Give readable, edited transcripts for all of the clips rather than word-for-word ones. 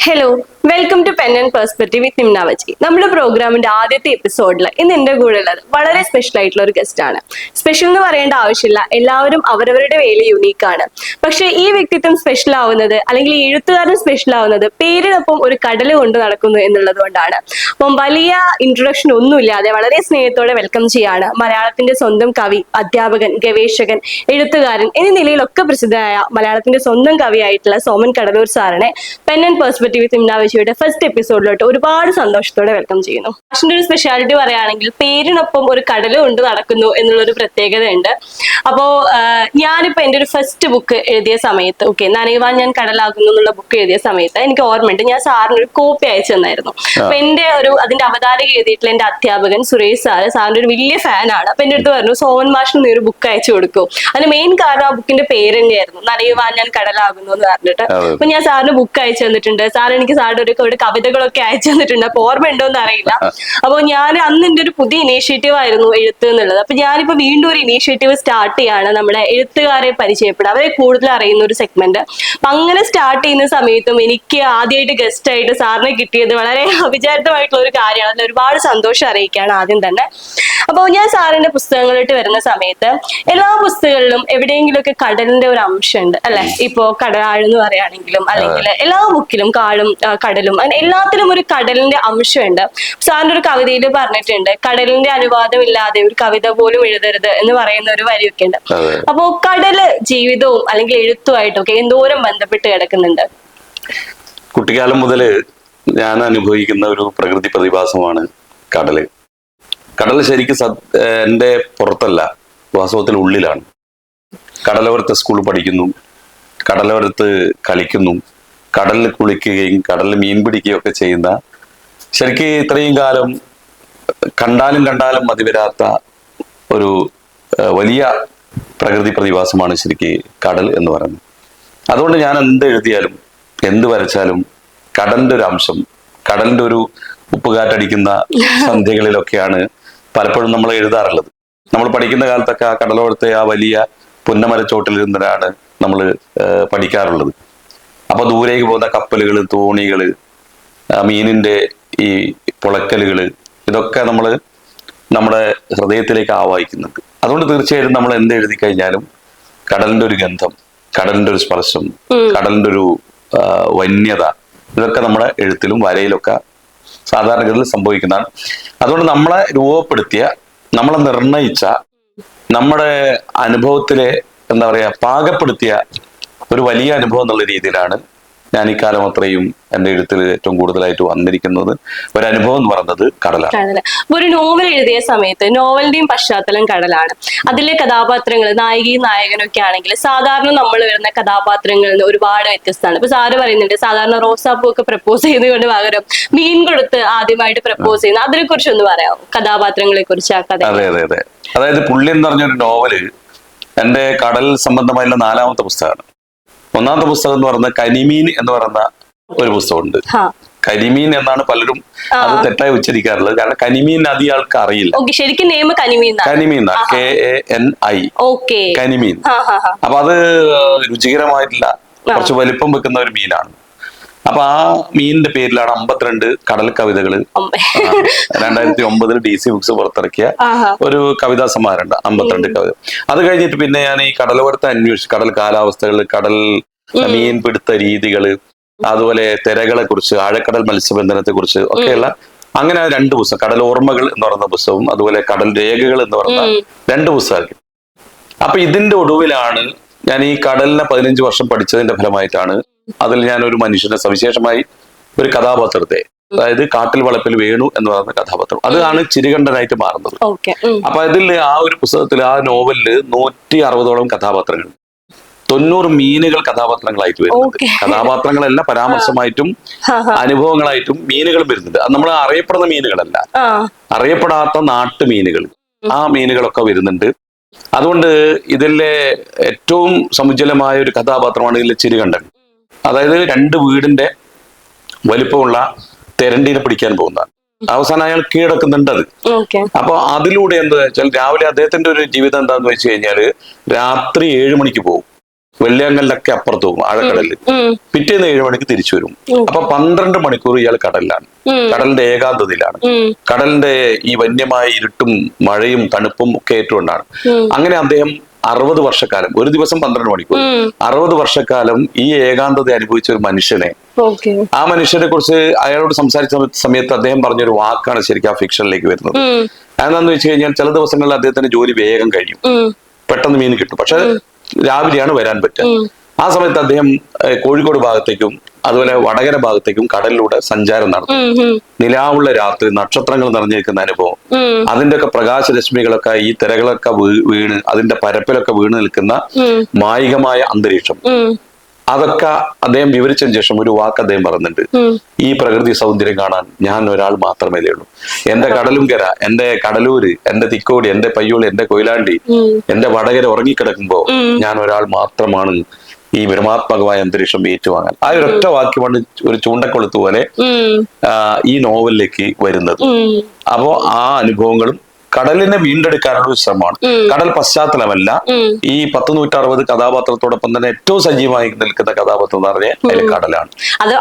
Hello, welcome to pen and perspective with നിംനാവജി. നമ്മുടെ പ്രോഗ്രാമിന്റെ ആദ്യത്തെ എപ്പിസോഡിൽ ഇന്ന് എന്റെ കൂടെ ഉള്ളത് വളരെ സ്പെഷ്യൽ ആയിട്ടുള്ള ഒരു ഗസ്റ്റ് ആണ്. സ്പെഷ്യൽ എന്ന് പറയേണ്ട ആവശ്യമില്ല, എല്ലാവരും അവരവരുടെ വേല യുണീക്ക് ആണ്. പക്ഷെ ഈ വ്യക്തിത്വം സ്പെഷ്യൽ ആവുന്നത്, അല്ലെങ്കിൽ ഈ എഴുത്തുകാരൻ സ്പെഷ്യൽ ആവുന്നത് പേരിനൊപ്പം ഒരു കടല് കൊണ്ട് നടക്കുന്നു എന്നുള്ളത് കൊണ്ടാണ്. അപ്പം വലിയ ഇൻട്രൊഡക്ഷൻ ഒന്നുമില്ലാതെ വളരെ സ്നേഹത്തോടെ വെൽക്കം ചെയ്യാണ് മലയാളത്തിന്റെ സ്വന്തം കവി, അധ്യാപകൻ, ഗവേഷകൻ, എഴുത്തുകാരൻ എന്നീ നിലയിലൊക്കെ പ്രസിദ്ധനായ മലയാളത്തിന്റെ സ്വന്തം കവിയായിട്ടുള്ള സോമൻ കടലൂർ സാറിനെ പെൻ ആൻഡ് പെർസ്പെക്റ്റീവ് നിംനാവജിയുടെ ഫസ്റ്റ് എപ്പിസോഡിലോട്ട് ഒരുപാട് സന്തോഷത്തോടെ വെൽക്കം ചെയ്യുന്നു. മാഷിന്റെ ഒരു സ്പെഷ്യാലിറ്റി പറയുകയാണെങ്കിൽ പേരിനൊപ്പം ഒരു കടല് കൊണ്ട് നടക്കുന്നു എന്നുള്ളൊരു പ്രത്യേകത ഉണ്ട്. അപ്പോ ഞാനിപ്പോ എൻ്റെ ഒരു ഫസ്റ്റ് ബുക്ക് എഴുതിയ സമയത്ത്, നനയുവാൻ ഞാൻ കടലാകുന്നു എന്നുള്ള ബുക്ക് എഴുതിയ സമയത്ത് എനിക്ക് ഓർമ്മയുണ്ട്, ഞാൻ സാറിന് ഒരു കോപ്പി അയച്ചു തന്നായിരുന്നു. അപ്പൊ അതിന്റെ അവതാരിക എഴുതിയിട്ടുള്ള എന്റെ അധ്യാപകൻ സുരേഷ് സാറിന്റെ ഒരു വലിയ ഫാനാണ്. അപ്പൊ എന്റെ അടുത്ത് പറഞ്ഞു, സോമൻ മാഷിന് നീ ഒരു ബുക്ക് അയച്ചു കൊടുക്കും. അതിന് മെയിൻ കാരണം ആ ബുക്കിന്റെ പേര് തന്നെയായിരുന്നു, നനയുവാൻ ഞാൻ കടലാകുന്നു എന്ന് പറഞ്ഞിട്ട്. അപ്പൊ ഞാൻ സാറിന് ബുക്ക് അയച്ചു തന്നിട്ടുണ്ട്. സാർ എനിക്ക് സാറിന്റെ ഒരു കവിതകളൊക്കെ അയച്ചു തന്നിട്ടുണ്ട്. അപ്പൊ ഓർമ്മ ഉണ്ടോ എന്ന് അറിയില്ല. അപ്പൊ ഞാൻ അന്ന് എന്റെ ഒരു പുതിയ ഇനീഷ്യേറ്റീവ് ആയിരുന്നു എഴുത്ത് എന്നുള്ളത്. അപ്പൊ ഞാനിപ്പോ വീണ്ടും ഒരു ഇനീഷ്യേറ്റീവ് സ്റ്റാർട്ട് ചെയ്യാണ്, നമ്മുടെ എഴുത്തുകാരെ പരിചയപ്പെടുക, അവരെ കൂടുതൽ അറിയുന്ന ഒരു സെഗ്മെന്റ്. അപ്പൊ അങ്ങനെ സ്റ്റാർട്ട് ചെയ്യുന്ന സമയത്തും എനിക്ക് ആദ്യമായിട്ട് ഗസ്റ്റ് ആയിട്ട് സാറിനെ കിട്ടിയത് വളരെ അവിചാരിതമായിട്ടുള്ള ഒരു കാര്യമാണ്. അതിൽ ഒരുപാട് സന്തോഷം അറിയിക്കുകയാണ് ആദ്യം തന്നെ. അപ്പോൾ ഞാൻ സാറിന്റെ പുസ്തകങ്ങളിട്ട് വരുന്ന സമയത്ത് എല്ലാ പുസ്തകങ്ങളിലും എവിടെയെങ്കിലുമൊക്കെ കടലിന്റെ ഒരു അംശമുണ്ട് അല്ലെ. ഇപ്പോ കടലാഴെന്ന് പറയുകയാണെങ്കിലും, അല്ലെങ്കിൽ എല്ലാ ബുക്കിലും കാടും കടലും, അങ്ങനെ എല്ലാത്തിലും ഒരു കടലിന്റെ അംശമുണ്ട്. സാറിന്റെ ഒരു കവിതയിൽ പറഞ്ഞിട്ടുണ്ട്, കടലിന്റെ അനുവാദം ഇല്ലാതെ ഒരു കവിത പോലും എഴുതരുത് എന്ന് പറയുന്ന ഒരു വരിയൊക്കെ ഉണ്ട്. അപ്പോ കടല് ജീവിതവും അല്ലെങ്കിൽ എഴുത്തുമായിട്ടൊക്കെ എന്തോരം ബന്ധപ്പെട്ട് കിടക്കുന്നുണ്ട്. കുട്ടിക്കാലം മുതല് ഞാൻ അനുഭവിക്കുന്ന ഒരു പ്രകൃതി പ്രതിഭാസമാണ് കടല്. കടൽ ശരിക്കും എൻ്റെ പുറത്തല്ല, വാസ്തവത്തിൽ ഉള്ളിലാണ്. കടലോരത്ത് സ്കൂളിൽ പഠിക്കുന്നു, കടലോരത്ത് കളിക്കുന്നു, കടലിൽ കുളിക്കുകയും കടലിൽ മീൻ പിടിക്കുകയും ഒക്കെ ചെയ്യുന്ന, ശരിക്കും ഇത്രയും കാലം കണ്ടാലും മതിവരാത്ത ഒരു വലിയ പ്രകൃതി പ്രതിഭാസമാണ് ശരിക്കും കടൽ എന്ന് പറയുന്നത്. അതുകൊണ്ട് ഞാൻ എന്ത് എഴുതിയാലും എന്ത് വരച്ചാലും കടലിന്റെ ഒരു അംശം, കടലിന്റെ ഒരു ഉപ്പുകാറ്റടിക്കുന്ന സന്ധ്യകളിലൊക്കെയാണ് പലപ്പോഴും നമ്മൾ എഴുതാറുള്ളത്. നമ്മൾ പഠിക്കുന്ന കാലത്തൊക്കെ ആ കടലോരത്തെ ആ വലിയ പുന്നമരച്ചോട്ടിലിരുന്നാണ് നമ്മൾ പഠിക്കാറുള്ളത്. അപ്പൊ ദൂരേക്ക് പോകുന്ന കപ്പലുകൾ, തോണികൾ, മീനിന്റെ ഈ പുളക്കലുകൾ, ഇതൊക്കെ നമ്മുടെ ഹൃദയത്തിലേക്ക് ആവാഹിക്കുന്നുണ്ട്. അതുകൊണ്ട് തീർച്ചയായിട്ടും നമ്മൾ എന്ത് എഴുതി കഴിഞ്ഞാലും കടലിന്റെ ഒരു ഗന്ധം, കടലിന്റെ ഒരു സ്പർശം, കടലിന്റെ ഒരു വന്യത, ഇതൊക്കെ നമ്മുടെ എഴുത്തിലും വരയിലൊക്കെ സാധാരണഗതിയിൽ സംഭവിക്കുന്നതാണ്. അതുകൊണ്ട് നമ്മളെ രൂപപ്പെടുത്തിയ, നമ്മളെ നിർണയിച്ച, നമ്മുടെ അനുഭവത്തിലെ എന്താ പറയാ പാകപ്പെടുത്തിയ ഒരു വലിയ അനുഭവം എന്നുള്ള രീതിയിലാണ് ഞാൻ ഈ കാലം അത്രയും എന്റെ എഴുത്തിൽ ഏറ്റവും കൂടുതലായിട്ട് വന്നിരിക്കുന്നത്. ഒരു അനുഭവം എന്ന് പറയുന്നത് കടലാണ്. ഒരു നോവൽ എഴുതിയ സമയത്ത് നോവലിന്റെയും പശ്ചാത്തലം കടലാണ്. അതിലെ കഥാപാത്രങ്ങൾ, നായികയും നായകനും ഒക്കെ ആണെങ്കിൽ സാധാരണ നമ്മൾ വരുന്ന കഥാപാത്രങ്ങളിൽ നിന്ന് ഒരുപാട് വ്യത്യസ്തമാണ്. ഇപ്പൊ സാറ് പറയുന്നുണ്ട്, സാധാരണ റോസാപ്പൂ ഒക്കെ പ്രപ്പോസ് ചെയ്തുകൊണ്ട് പകരം മീൻ കൊടുത്ത് ആദ്യമായിട്ട് പ്രപ്പോസ് ചെയ്യുന്നത്. അതിനെ കുറിച്ച് ഒന്ന് പറയാമോ, കഥാപാത്രങ്ങളെ കുറിച്ച്? ആ കഥ. അതെ. അതായത് പുള്ളി എന്ന് പറഞ്ഞൊരു നോവല് എന്റെ കടൽ സംബന്ധമായുള്ള 4ാമത്തെ പുസ്തകമാണ്. 1ാമത്തെ പുസ്തകം എന്ന് പറയുന്നത് കരിമീൻ എന്ന് പറയുന്ന ഒരു പുസ്തകമുണ്ട്. കരിമീൻ എന്നാണ് പലരും അത് തെറ്റായി ഉച്ചരിക്കാറുള്ളത്. കാരണം കരിമീൻ അധികം ആൾക്ക് അറിയില്ല. ശരിക്കും കനിമീൻ, KANI, കരിമീൻ. അപ്പൊ അത് രുചികരമായിട്ടില്ല, കുറച്ച് വലിപ്പം വെക്കുന്ന ഒരു മീനാണ്. അപ്പൊ ആ മീനിന്റെ പേരിലാണ് 52 കടൽ കവിതകള് 2009 DC ബുക്സ് പുറത്തിറക്കിയ ഒരു കവിതാ സമാഹാരമുണ്ട്, 52 കവിത. അത് കഴിഞ്ഞിട്ട് പിന്നെ ഞാൻ ഈ കടലോരത്തെ അന്വേഷിച്ചു, കടൽ കാലാവസ്ഥകൾ, കടൽ മീൻ പിടുത്ത രീതികള്, അതുപോലെ തിരകളെ കുറിച്ച്, ആഴക്കടൽ മത്സ്യബന്ധനത്തെ കുറിച്ച് ഒക്കെയുള്ള അങ്ങനെ 2 പുസ്തകം, കടൽ ഓർമ്മകൾ എന്ന് പറയുന്ന പുസ്തകവും അതുപോലെ കടൽ രേഖകൾ എന്ന് പറയുന്ന 2 പുസ്തകങ്ങൾ. അപ്പൊ ഇതിന്റെ ഒടുവിലാണ് ഞാൻ ഈ കടലിനെ 15 വർഷം പഠിച്ചതിന്റെ ഫലമായിട്ടാണ് അതിൽ ഞാൻ ഒരു മനുഷ്യനെ, സവിശേഷമായി ഒരു കഥാപാത്രത്തെ, അതായത് കാട്ടിൽ വളപ്പിൽ വേണു എന്ന് പറയുന്ന കഥാപാത്രം, അതാണ് ചിരികണ്ഠനായിട്ട് മാറുന്നത്. അപ്പൊ അതിൽ ആ ഒരു പുസ്തകത്തിൽ, ആ നോവലില് 160ഓളം കഥാപാത്രങ്ങൾ, 90 മീനുകൾ കഥാപാത്രങ്ങളായിട്ട് വരുന്നുണ്ട്. കഥാപാത്രങ്ങളെല്ലാം പരാമർശമായിട്ടും അനുഭവങ്ങളായിട്ടും മീനുകൾ വരുന്നുണ്ട്. അത് നമ്മൾ അറിയപ്പെടുന്ന മീനുകളല്ല, അറിയപ്പെടാത്ത നാട്ടുമീനുകൾ, ആ മീനുകളൊക്കെ വരുന്നുണ്ട്. അതുകൊണ്ട് ഇതിലെ ഏറ്റവും സമുജ്വലമായ ഒരു കഥാപാത്രമാണ് ഇതിലെ ചിരികണ്ഠൻ. അതായത് 2 വീടിന്റെ വലിപ്പമുള്ള തെരണ്ടീനെ പിടിക്കാൻ പോകുന്നതാണ്. അവസാനം അയാൾ കീഴടക്കുന്നുണ്ട് അത്. അപ്പൊ അതിലൂടെ എന്താ വെച്ചാൽ, രാവിലെ അദ്ദേഹത്തിന്റെ ഒരു ജീവിതം എന്താന്ന് വെച്ച് കഴിഞ്ഞാല് രാത്രി 7 മണിക്ക് പോകും, വെള്ളിയാങ്കലിനൊക്കെ അപ്പുറത്ത് പോകും ആഴക്കടലിൽ. പിറ്റേന്ന് 7 മണിക്ക് തിരിച്ചു വരും. അപ്പൊ 12 മണിക്കൂർ ഇയാൾ കടലിലാണ്, കടലിന്റെ ഏകാന്തതയിലാണ്, കടലിന്റെ ഈ വന്യമായ ഇരുട്ടും മഴയും തണുപ്പും ഒക്കെ ഏറ്റുകൊണ്ടാണ്. അങ്ങനെ അദ്ദേഹം 60 വർഷക്കാലം, ഒരു ദിവസം 12 മണിക്കൂർ, 60 വർഷക്കാലം ഈ ഏകാന്തത അനുഭവിച്ച ഒരു മനുഷ്യനെ, ആ മനുഷ്യനെ കുറിച്ച് അയാളോട് സംസാരിച്ച സമയത്ത് അദ്ദേഹം പറഞ്ഞൊരു വാക്കാണ് ശരിക്കും ആ ഫിക്ഷനിലേക്ക് വരുന്നത്. അതെന്താന്ന് വെച്ച് കഴിഞ്ഞാൽ ചില ദിവസങ്ങളിൽ അദ്ദേഹത്തിന് ജോലി വേഗം കഴിയും, പെട്ടെന്ന് മീൻ കിട്ടും, പക്ഷെ രാവിലെയാണ് വരാൻ പറ്റുക. ആ സമയത്ത് അദ്ദേഹം കോഴിക്കോട് ഭാഗത്തേക്കും അതുപോലെ വടകര ഭാഗത്തേക്കും കടലിലൂടെ സഞ്ചാരം നടത്തും. നിലാവുള്ള രാത്രി, നക്ഷത്രങ്ങൾ നിറഞ്ഞിരിക്കുന്ന അനുഭവം, അതിന്റെ ഒക്കെ പ്രകാശരശ്മികളൊക്കെ ഈ തിരകളൊക്കെ വീണ് അതിന്റെ പരപ്പിലൊക്കെ വീണ് നിൽക്കുന്ന മായികമായ അന്തരീക്ഷം, അതൊക്കെ അദ്ദേഹം വിവരിച്ചതിന് ശേഷം ഒരു വാക്ക് അദ്ദേഹം പറയുന്നുണ്ട്: ഈ പ്രകൃതി സൗന്ദര്യം കാണാൻ ഞാൻ ഒരാൾ മാത്രമേ ഉള്ളൂ. എന്റെ കടലുംകര, എന്റെ കടലൂര്, എന്റെ തിക്കോടി, എന്റെ പയ്യോളി, എന്റെ കൊയിലാണ്ടി, എന്റെ വടകര ഉറങ്ങിക്കിടക്കുമ്പോ ഞാൻ ഒരാൾ മാത്രമാണ് ഈ വിരമാത്മകമായ അന്തരീക്ഷം ഏറ്റുവാങ്ങാൻ. ആ ഒരൊറ്റ വാക്യമാണ് ഒരു ചൂണ്ടക്കൊളുത്ത് പോലെ ഈ നോവലിലേക്ക് വരുന്നത്. അപ്പോ ആ അനുഭവങ്ങളും കടലിനെ വീണ്ടെടുക്കാനുള്ള ഒരു ശ്രമമാണ്. കടൽ പശ്ചാത്തലമല്ല, ഈ 10-160 കഥാപാത്രത്തോടൊപ്പം തന്നെ ഏറ്റവും സജീവമായി നിൽക്കുന്ന കഥാപാത്രം എന്ന് പറഞ്ഞാൽ അതിൽ കടലാണ്.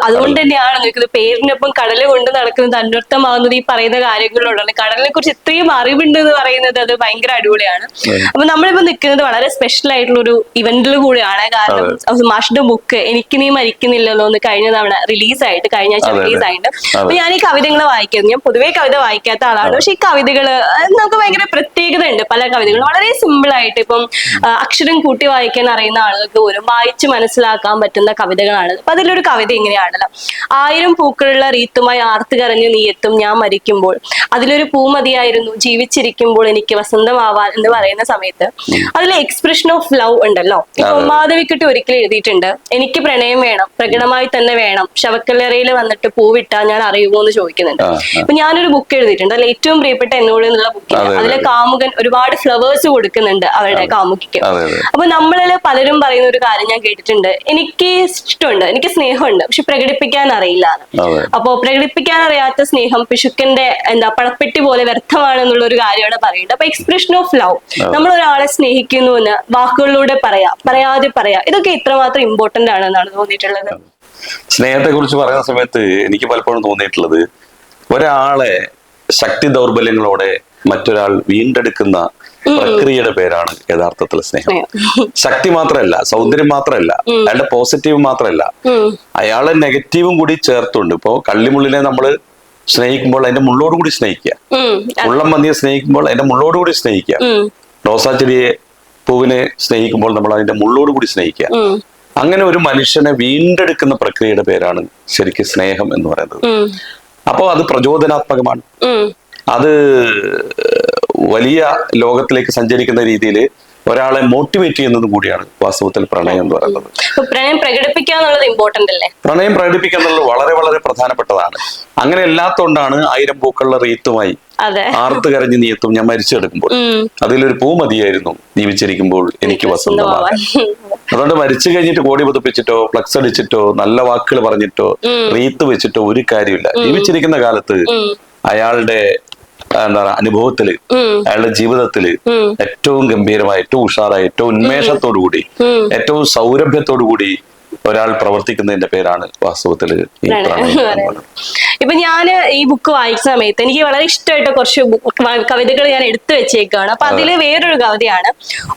അതുകൊണ്ട് തന്നെയാണ് നിൽക്കുന്നത് പേരിനൊപ്പം കടല് കൊണ്ട് നടക്കുന്നത് അന്വർത്ഥമാകുന്നത് ഈ പറയുന്ന കാര്യങ്ങളിലൂടെയാണ്. കടലിനെ കുറിച്ച് ഇത്രയും അറിവുണ്ട് എന്ന് പറയുന്നത് അത് ഭയങ്കര അടിപൊളിയാണ്. അപ്പൊ നമ്മളിപ്പോ നിൽക്കുന്നത് വളരെ സ്പെഷ്യൽ ആയിട്ടുള്ള ഒരു ഇവന്റിൽ കൂടിയാണ്. കാരണം മാഷിന്റെ ബുക്ക് എനിക്ക് നീ മരിക്കുന്നില്ലല്ലോ എന്ന് കഴിഞ്ഞ തവണ റിലീസായിട്ട്, കഴിഞ്ഞ ആഴ്ച റിലീസായിട്ട്. അപ്പൊ ഞാൻ ഈ കവിതകൾ വായിക്കുന്നു. ഞാൻ പൊതുവേ കവിത വായിക്കാത്ത ആളാണ്, പക്ഷെ ഈ കവിതകള് നമുക്ക് ഭയങ്കര പ്രത്യേകത ഉണ്ട്. പല കവിതകളും വളരെ സിമ്പിൾ ആയിട്ട്, ഇപ്പം അക്ഷരം കൂട്ടി വായിക്കാൻ അറിയുന്ന ആളുകൾക്ക് പോലും വായിച്ച് മനസ്സിലാക്കാൻ പറ്റുന്ന കവിതകളാണ്. അപ്പൊ അതിലൊരു കവിത ഇങ്ങനെയാണല്ലോ: 1000 പൂക്കളുള്ള റീത്തുമായി ആർത്ത് കരഞ്ഞു നീയെത്തും ഞാൻ മരിക്കുമ്പോൾ, അതിലൊരു പൂമതിയായിരുന്നു ജീവിച്ചിരിക്കുമ്പോൾ എനിക്ക് വസന്തമാവാൻ എന്ന് പറയുന്ന സമയത്ത് അതിലെ എക്സ്പ്രഷൻ ഓഫ് ലവ് ഉണ്ടല്ലോ. ഇപ്പൊ മാധവിക്കുട്ടി ഒരിക്കലും എഴുതിയിട്ടുണ്ട്: എനിക്ക് പ്രണയം വേണം, പ്രകടമായി തന്നെ വേണം, ശവക്കല്ലറയിൽ വന്നിട്ട് പൂവിട്ടാ ഞാൻ അറിയുമോ എന്ന് ചോദിക്കുന്നുണ്ട്. അപ്പൊ ഞാനൊരു ബുക്ക് എഴുതിയിട്ടുണ്ട്, അതിൽ ഏറ്റവും പ്രിയപ്പെട്ട എന്നോട് എന്നുള്ള ബുക്ക്. അതിലെ കാമുകൻ ഒരുപാട് ഫ്ലവേഴ്സ് കൊടുക്കുന്നുണ്ട് അവരുടെ കാമുകിക്ക്. അപ്പൊ നമ്മളില് പലരും പറയുന്ന ഒരു കാര്യം ഞാൻ കേട്ടിട്ടുണ്ട്: എനിക്ക് ഇഷ്ടമുണ്ട്, എനിക്ക് സ്നേഹമുണ്ട്, പക്ഷെ പ്രകടിപ്പിക്കാൻ അറിയില്ല. അപ്പൊ പ്രകടിപ്പിക്കാൻ അറിയാത്ത സ്നേഹം പിശുക്കന്റെ പണപ്പെട്ടി പോലെ വ്യർത്ഥമാണെന്നുള്ള ഒരു കാര്യമാണ് പറയുന്നത്. അപ്പൊ എക്സ്പ്രഷൻ ഓഫ് ലവ്, നമ്മൾ ഒരാളെ സ്നേഹിക്കുന്നു എന്ന് വാക്കുകളിലൂടെ പറയാതെ പറയാം, ഇതൊക്കെ ഇത്രമാത്രം ഇമ്പോർട്ടന്റ് ആണെന്നാണ് തോന്നിയിട്ടുള്ളത്. സ്നേഹത്തെ കുറിച്ച് പറയുന്ന സമയത്ത് എനിക്ക് പലപ്പോഴും തോന്നിയിട്ടുള്ളത്, ഒരാളെ ശക്തി ദൗർബല്യങ്ങളോടെ മറ്റൊരാൾ വീണ്ടെടുക്കുന്ന പ്രക്രിയയുടെ പേരാണ് യഥാർത്ഥത്തിൽ സ്നേഹം. ശക്തി മാത്രമല്ല, സൗന്ദര്യം മാത്രമല്ല, അയാളുടെ പോസിറ്റീവ് മാത്രമല്ല, അയാളെ നെഗറ്റീവും കൂടി ചേർത്തുണ്ട്. ഇപ്പോ കള്ളിമുള്ളിനെ നമ്മൾ സ്നേഹിക്കുമ്പോൾ അതിന്റെ മുള്ളോടുകൂടി സ്നേഹിക്കുക, മുള്ളം മന്തിയെ സ്നേഹിക്കുമ്പോൾ അതിന്റെ മുള്ളോടുകൂടി സ്നേഹിക്കുക, റോസാച്ചെടിയെ പൂവിനെ സ്നേഹിക്കുമ്പോൾ നമ്മൾ അതിന്റെ മുള്ളോടുകൂടി സ്നേഹിക്കുക. അങ്ങനെ ഒരു മനുഷ്യനെ വീണ്ടെടുക്കുന്ന പ്രക്രിയയുടെ പേരാണ് ശരിക്കും സ്നേഹം എന്ന് പറയുന്നത്. അപ്പോൾ അത് പ്രചോദനാത്മകമാണ്, അത് വലിയ ലോകത്തിലേക്ക് സഞ്ചരിക്കുന്ന രീതിയിൽ ഒരാളെ മോട്ടിവേറ്റ് ചെയ്യുന്നതും കൂടിയാണ് വാസ്തവത്തിൽ പ്രണയം എന്ന് പറയുന്നത്. പ്രണയം പ്രകടിപ്പിക്കുക എന്നുള്ളത് ഇമ്പോർട്ടന്റ് അല്ലേ? പ്രണയം പ്രകടിപ്പിക്കുക എന്നുള്ളത് വളരെ വളരെ പ്രധാനപ്പെട്ടതാണ്. അങ്ങനെ അല്ലാത്തോണ്ടാണ് 1000 പൂക്കളുടെ റീത്തുമായി ആർത്ത് കരഞ്ഞ് നീയെത്തും ഞാൻ മരിച്ചു കിടക്കുമ്പോൾ, അതിലൊരു പൂ മതിയായിരുന്നു ജീവിച്ചിരിക്കുമ്പോൾ എനിക്ക് വസന്തമാവാൻ. അതുകൊണ്ട് മരിച്ചു കഴിഞ്ഞിട്ട് കോടി പുതപ്പിച്ചിട്ടോ ഫ്ലക്സ് അടിച്ചിട്ടോ നല്ല വാക്കുകൾ പറഞ്ഞിട്ടോ റീത്ത് വെച്ചിട്ടോ ഒരു കാര്യമില്ല. ജീവിച്ചിരിക്കുന്ന കാലത്ത് അയാളുടെ അനുഭവത്തില്, അയാളുടെ ജീവിതത്തില് ഏറ്റവും ഗംഭീരമായി, ഏറ്റവും ഉഷാറായി, ഏറ്റവും ഉന്മേഷത്തോടു കൂടി, ഏറ്റവും സൗരഭ്യത്തോടു കൂടി ഒരാൾ പ്രവർത്തിക്കുന്നതിന്റെ പേരാണ് വാസ്തവത്തില് ഈ പ്രണയം. ഇപ്പൊ ഞാൻ ഈ ബുക്ക് വായിച്ച സമയത്ത് എനിക്ക് വളരെ ഇഷ്ടമായിട്ട് കുറച്ച് കവിതകൾ ഞാൻ എടുത്തു വെച്ചേക്കാണ്. അപ്പൊ അതില് വേറൊരു കവിതയാണ്: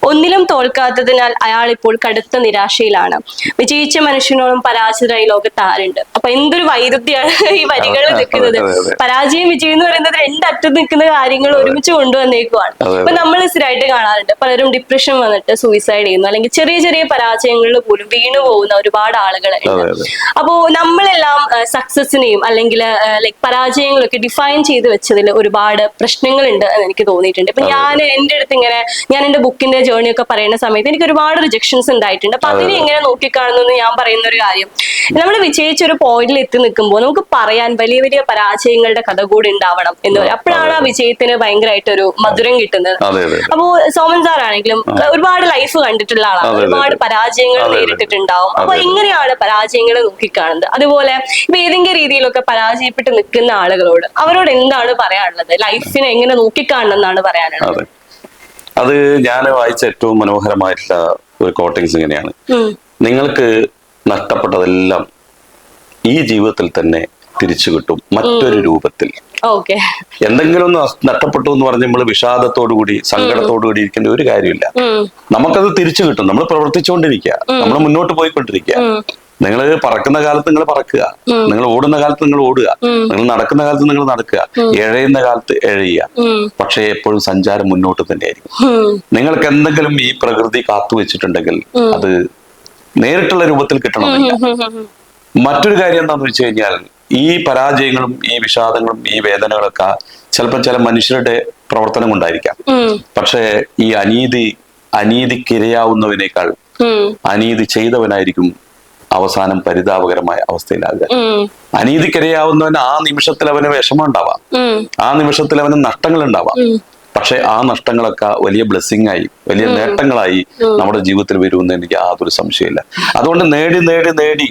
ഒന്നിലും തോൽക്കാത്തതിനാൽ അയാൾ ഇപ്പോൾ കടുത്ത നിരാശയിലാണ്, വിജയിച്ച മനുഷ്യനോടും പരാജിതരായി ലോകത്ത് ആരുണ്ട്. അപ്പൊ എന്തൊരു വൈരുദ്ധ്യമാണ് ഈ വരികളിൽ നിൽക്കുന്നത്. പരാജയം വിജയം എന്ന് പറയുന്നത് രണ്ടറ്റത്ത് നിൽക്കുന്ന കാര്യങ്ങൾ ഒരുമിച്ച് കൊണ്ടുവന്നേക്കുവാണ്. അപ്പൊ നമ്മൾ സ്ഥിരമായിട്ട് കാണാറുണ്ട് പലരും ഡിപ്രഷൻ വന്നിട്ട് സൂയിസൈഡ് ചെയ്യുന്നു, അല്ലെങ്കിൽ ചെറിയ ചെറിയ പരാജയങ്ങളിൽ പോലും വീണു പോകുന്ന ഒരുപാട് ആളുകൾ ഉണ്ട്. അപ്പോ നമ്മളെല്ലാം സക്സസിനെയും അല്ലെങ്കിൽ ലൈക് പരാജയങ്ങളൊക്കെ ഡിഫൈൻ ചെയ്ത് വെച്ചതിൽ ഒരുപാട് പ്രശ്നങ്ങളുണ്ട് എന്ന് എനിക്ക് തോന്നിയിട്ടുണ്ട്. ഇപ്പൊ ഞാൻ എന്റെ അടുത്ത് ഇങ്ങനെ ഞാൻ എന്റെ ബുക്കിന്റെ ജേർണി ഒക്കെ പറയുന്ന സമയത്ത് എനിക്ക് ഒരുപാട് റിജക്ഷൻസ് ഉണ്ടായിട്ടുണ്ട്. അപ്പൊ അതിനെ എങ്ങനെ നോക്കിക്കാണുന്നു ഞാൻ പറയുന്ന ഒരു കാര്യം, നമ്മൾ വിജയിച്ച ഒരു പോയിന്റിൽ എത്തി നിൽക്കുമ്പോൾ നമുക്ക് പറയാൻ വലിയ വലിയ പരാജയങ്ങളുടെ കഥ കൂടി ഉണ്ടാവണം എന്ന് പറയും. അപ്പോഴാണ് ആ വിജയത്തിന് ഭയങ്കരമായിട്ട് ഒരു മധുരം കിട്ടുന്നത്. അപ്പോ സോമൻ സാർ ആണെങ്കിലും ഒരുപാട് ലൈഫ് കണ്ടിട്ടുള്ള ആളാണ്, ഒരുപാട് പരാജയങ്ങൾ നേരിട്ടിട്ടുണ്ടാവും. അപ്പൊ എങ്ങനെയാണ് പരാജയങ്ങളെ നോക്കിക്കാണുന്നത്? അതുപോലെ ഇപ്പൊ ഏതെങ്കിലും രീതിയിലൊക്കെ പരാജയപ്പെട്ട് നിൽക്കുന്ന ആളുകളോട് അവരോട് എന്താണ് പറയാനുള്ളത്? ലൈഫിനെ എങ്ങനെ നോക്കിക്കാണണം എന്നാണ് പറയാനുള്ളത്? അത് ഞാൻ വായിച്ച ഏറ്റവും മനോഹരമായിട്ടുള്ള ഒരു കോട്ടിങ്സ് ഇങ്ങനെയാണ്: നിങ്ങൾക്ക് നഷ്ടപ്പെട്ടതെല്ലാം ഈ ജീവിതത്തിൽ തന്നെ തിരിച്ചു കിട്ടും, മറ്റൊരു രൂപത്തിൽ. ഓക്കെ. എന്തെങ്കിലും ഒന്ന് നഷ്ടപ്പെട്ടു എന്ന് പറഞ്ഞ് നമ്മൾ വിഷാദത്തോടുകൂടി സങ്കടത്തോടുകൂടി ഇരിക്കേണ്ട ഒരു കാര്യമില്ല. നമുക്കത് തിരിച്ചു കിട്ടും. നമ്മൾ പ്രവർത്തിച്ചുകൊണ്ടിരിക്കുക, നമ്മൾ മുന്നോട്ട് പോയിക്കൊണ്ടിരിക്കുക. നിങ്ങൾ പറക്കുന്ന കാലത്ത് നിങ്ങൾ പറക്കുക, നിങ്ങൾ ഓടുന്ന കാലത്ത് നിങ്ങൾ ഓടുക, നിങ്ങൾ നടക്കുന്ന കാലത്ത് നിങ്ങൾ നടക്കുക, എഴയുന്ന കാലത്ത് എഴയുക. പക്ഷേ എപ്പോഴും സഞ്ചാരം മുന്നോട്ട് തന്നെയായിരിക്കും. നിങ്ങൾക്ക് എന്തെങ്കിലും ഈ പ്രകൃതി കാത്തുവെച്ചിട്ടുണ്ടെങ്കിൽ അത് നേരിട്ടുള്ള രൂപത്തിൽ കിട്ടണമെന്നില്ല. മറ്റൊരു കാര്യം എന്താണെന്ന് വെച്ച് കഴിഞ്ഞാൽ, ഈ പരാജയങ്ങളും ഈ വിഷാദങ്ങളും ഈ വേദനകളൊക്കെ ചിലപ്പോൾ ചില മനുഷ്യരുടെ പ്രവർത്തനം കൊണ്ടായിരിക്കാം. പക്ഷേ ഈ അനീതിക്കിരയാവുന്നവനേക്കാൾ അനീതി ചെയ്തവനായിരിക്കും അവസാനം പരിതാപകരമായ അവസ്ഥയിലാകുക. അനീതിക്കിരയാവുന്നവന് ആ നിമിഷത്തിൽ അവന് വിഷമം ഉണ്ടാവാം, ആ നിമിഷത്തിൽ അവന് നഷ്ടങ്ങൾ ഉണ്ടാവാം. പക്ഷെ ആ നഷ്ടങ്ങളൊക്കെ വലിയ ബ്ലെസ്സിങ് ആയി, വലിയ നേട്ടങ്ങളായി നമ്മുടെ ജീവിതത്തിൽ വരുമെന്ന് എനിക്ക് യാതൊരു സംശയമില്ല. അതുകൊണ്ട് നേടി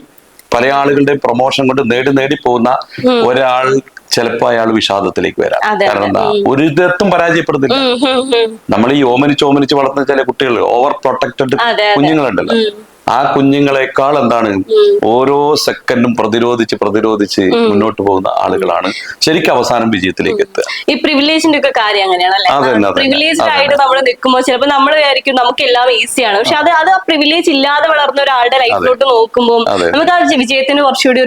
പല ആളുകളുടെ പ്രൊമോഷൻ കൊണ്ട് നേടി പോകുന്ന ഒരാൾ ചിലപ്പോ അയാൾ വിഷാദത്തിലേക്ക് വരാം. കാരണം എന്താ, ഒരിടത്തും പരാജയപ്പെടുന്നില്ല. നമ്മൾ ഈ ഓമനിച്ച് വളർത്തുന്ന ചില കുട്ടികൾ, ഓവർ പ്രൊട്ടക്റ്റഡ് കുഞ്ഞുങ്ങളുണ്ടല്ലോ, ആ കുഞ്ഞുങ്ങളെക്കാൾ എന്താണ് ഓരോ സെക്കൻഡും പ്രതിരോധിച്ച് മുന്നോട്ട് പോകുന്ന ആളുകളാണ് ശരിക്കും അവസാനം വിജയത്തിലേക്ക് എത്തുക. ഈ പ്രിവിലേജിന്റെ ഒക്കെ കാര്യം അങ്ങനെയാണല്ലേ. പ്രിവിലേജ്ഡ് ആയിട്ട് നമ്മൾ നിൽക്കുമ്പോൾ ചിലപ്പോൾ നമ്മൾ വിചാരിക്കും നമുക്ക് എല്ലാം ഈസിയാണ്. പക്ഷെ അത് ആ പ്രിവിലേജ് ഇല്ലാതെ വളർന്ന ഒരാളുടെ ലൈഫിലോട്ട് നോക്കുമ്പോൾ നമുക്ക് ആ വിജയത്തിന് കുറച്ചുകൂടി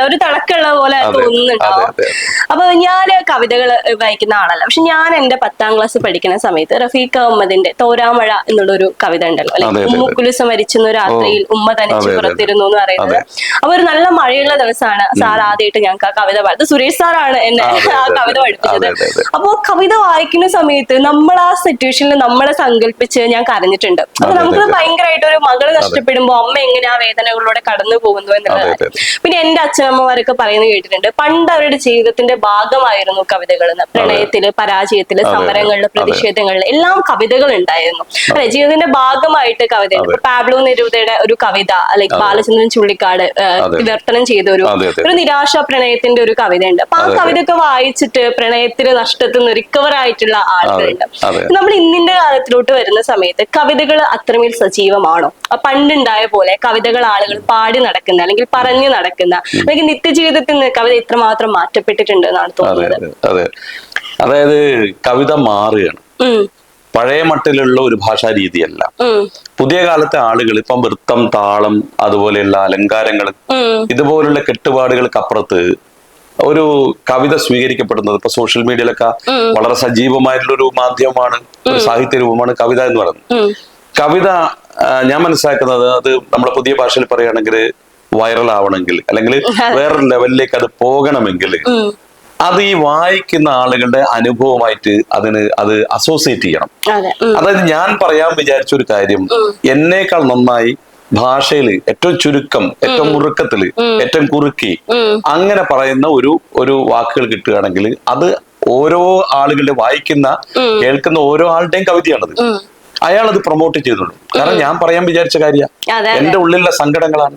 ഒരു തിളക്കമുള്ള പോലെ തോന്നുന്നുണ്ടാവും. അപ്പൊ ഞാൻ കവിതകൾ വായിക്കുന്ന ആളല്ല. പക്ഷെ ഞാൻ എന്റെ 10ാം ക്ലാസ് പഠിക്കുന്ന സമയത്ത് റഫീഖ് അഹമ്മദിന്റെ തോരാമഴ എന്നുള്ളൊരു കവിത ഉണ്ടല്ലോ, അല്ലെ, ഉമ്മുക്കുലുസ മരിച്ചെന്ന രാത്രിയിൽ ഉമ്മ തനിച്ച് പുറത്തിരുന്നു എന്ന് പറയുന്നത്. അപ്പൊ ഒരു നല്ല മഴയുള്ള ദിവസമാണ്. സാർ ആദ്യമായിട്ട് ഞങ്ങൾക്ക് ആ കവിത പാടുന്നത് സുരേഷ് സാറാണ് എന്നെ ആ കവിത പഠിപ്പിച്ചത്. അപ്പൊ കവിത വായിക്കുന്ന സമയത്ത് നമ്മൾ ആ സിറ്റുവേഷനിൽ നമ്മളെ സങ്കല്പിച്ച് ഞാൻ കരഞ്ഞിട്ടുണ്ട്. അപ്പൊ നമുക്ക് ഭയങ്കരമായിട്ട് ഒരു മകള് നഷ്ടപ്പെടുമ്പോ അമ്മ എങ്ങനെ ആ വേദനകളിലൂടെ കടന്നു പോകുന്നു എന്നുള്ളത്. പിന്നെ എന്റെ അച്ഛനമ്മമാരൊക്കെ പറയുന്നത് കേട്ടിട്ടുണ്ട്, പണ്ട് അവരുടെ ജീവിതത്തിന്റെ ഭാഗമായിരുന്നു കവിതകൾ. പ്രണയത്തില്, പരാജയത്തില്, സമരങ്ങളില്, പ്രതിഷേധങ്ങളില് എല്ലാം കവിതകൾ ഉണ്ടായിരുന്നു. അല്ലെ, ജീവിതത്തിന്റെ ഭാഗമായിട്ട് കവിതയുണ്ട്. ഇപ്പൊ പാബ്ലോ നെരൂദയുടെ ഒരു കവിത, ലൈക് ബാലചന്ദ്രൻ ചുള്ളിക്കാട് വിവർത്തനം ചെയ്ത ഒരു നിരാശ പ്രണയത്തിന്റെ ഒരു കവിതയുണ്ട്. അപ്പൊ ആ കവിതയൊക്കെ വായിച്ചിട്ട് പ്രണയത്തിന് നഷ്ടത്തിൽ നിന്ന് റിക്കവർ ആയിട്ടുള്ള ആളുകളുണ്ട്. നമ്മൾ ഇന്നിന്റെ കാലത്തിലോട്ട് വരുന്ന സമയത്ത് കവിതകൾ അത്രമേൽ സജീവമാണോ? പണ്ടുണ്ടായ പോലെ കവിതകൾ ആളുകൾ പാടി നടക്കുന്ന, അല്ലെങ്കിൽ പറഞ്ഞു നടക്കുന്ന, അല്ലെങ്കിൽ നിത്യജീവിതത്തിൽ നിന്ന് കവിത ഇത്രമാത്രം മാറ്റപ്പെട്ടിട്ടുണ്ട് എന്നാണ് തോന്നുന്നത്. അതായത് കവിത മാറുകയാണ്. പഴയ മട്ടിലുള്ള ഒരു ഭാഷാ രീതിയല്ല. പുതിയ കാലത്തെ ആളുകൾ ഇപ്പം വൃത്തം, താളം, അതുപോലെയുള്ള അലങ്കാരങ്ങൾ, ഇതുപോലുള്ള കെട്ടുപാടുകൾക്കപ്പുറത്ത് ഒരു കവിത സ്വീകരിക്കപ്പെടുന്നത് ഇപ്പൊ സോഷ്യൽ മീഡിയയിലൊക്കെ വളരെ സജീവമായിട്ടുള്ള ഒരു മാധ്യമമാണ്, ഒരു സാഹിത്യ രൂപമാണ് കവിത എന്ന് പറയുന്നത്. കവിത ഞാൻ മനസ്സിലാക്കുന്നത്, അത് നമ്മളെ പുതിയ ഭാഷയിൽ പറയുകയാണെങ്കിൽ വൈറൽ ആവണമെങ്കിൽ, അല്ലെങ്കിൽ വേറൊരു ലെവലിലേക്ക് അത് പോകണമെങ്കിൽ അത് ഈ വായിക്കുന്ന ആളുകളുടെ അനുഭവമായിട്ട് അത് അസോസിയേറ്റ് ചെയ്യണം. അതായത് ഞാൻ പറയാൻ വിചാരിച്ച ഒരു കാര്യം എന്നേക്കാൾ നന്നായി ഭാഷയിൽ ഏറ്റവും ചുരുക്കം, ഏറ്റവും മുറുക്കത്തില്, ഏറ്റവും കുറുക്കി അങ്ങനെ പറയുന്ന ഒരു വാക്കുകൾ കിട്ടുകയാണെങ്കിൽ അത് ഓരോ ആളുകളുടെ കേൾക്കുന്ന ഓരോ ആളുടെയും കവിതയാണത്. അയാൾ അത് പ്രൊമോട്ട് ചെയ്തോളൂ. കാരണം ഞാൻ പറയാൻ വിചാരിച്ച കാര്യമാണ്, എന്റെ ഉള്ളിലുള്ള സങ്കടങ്ങളാണ്,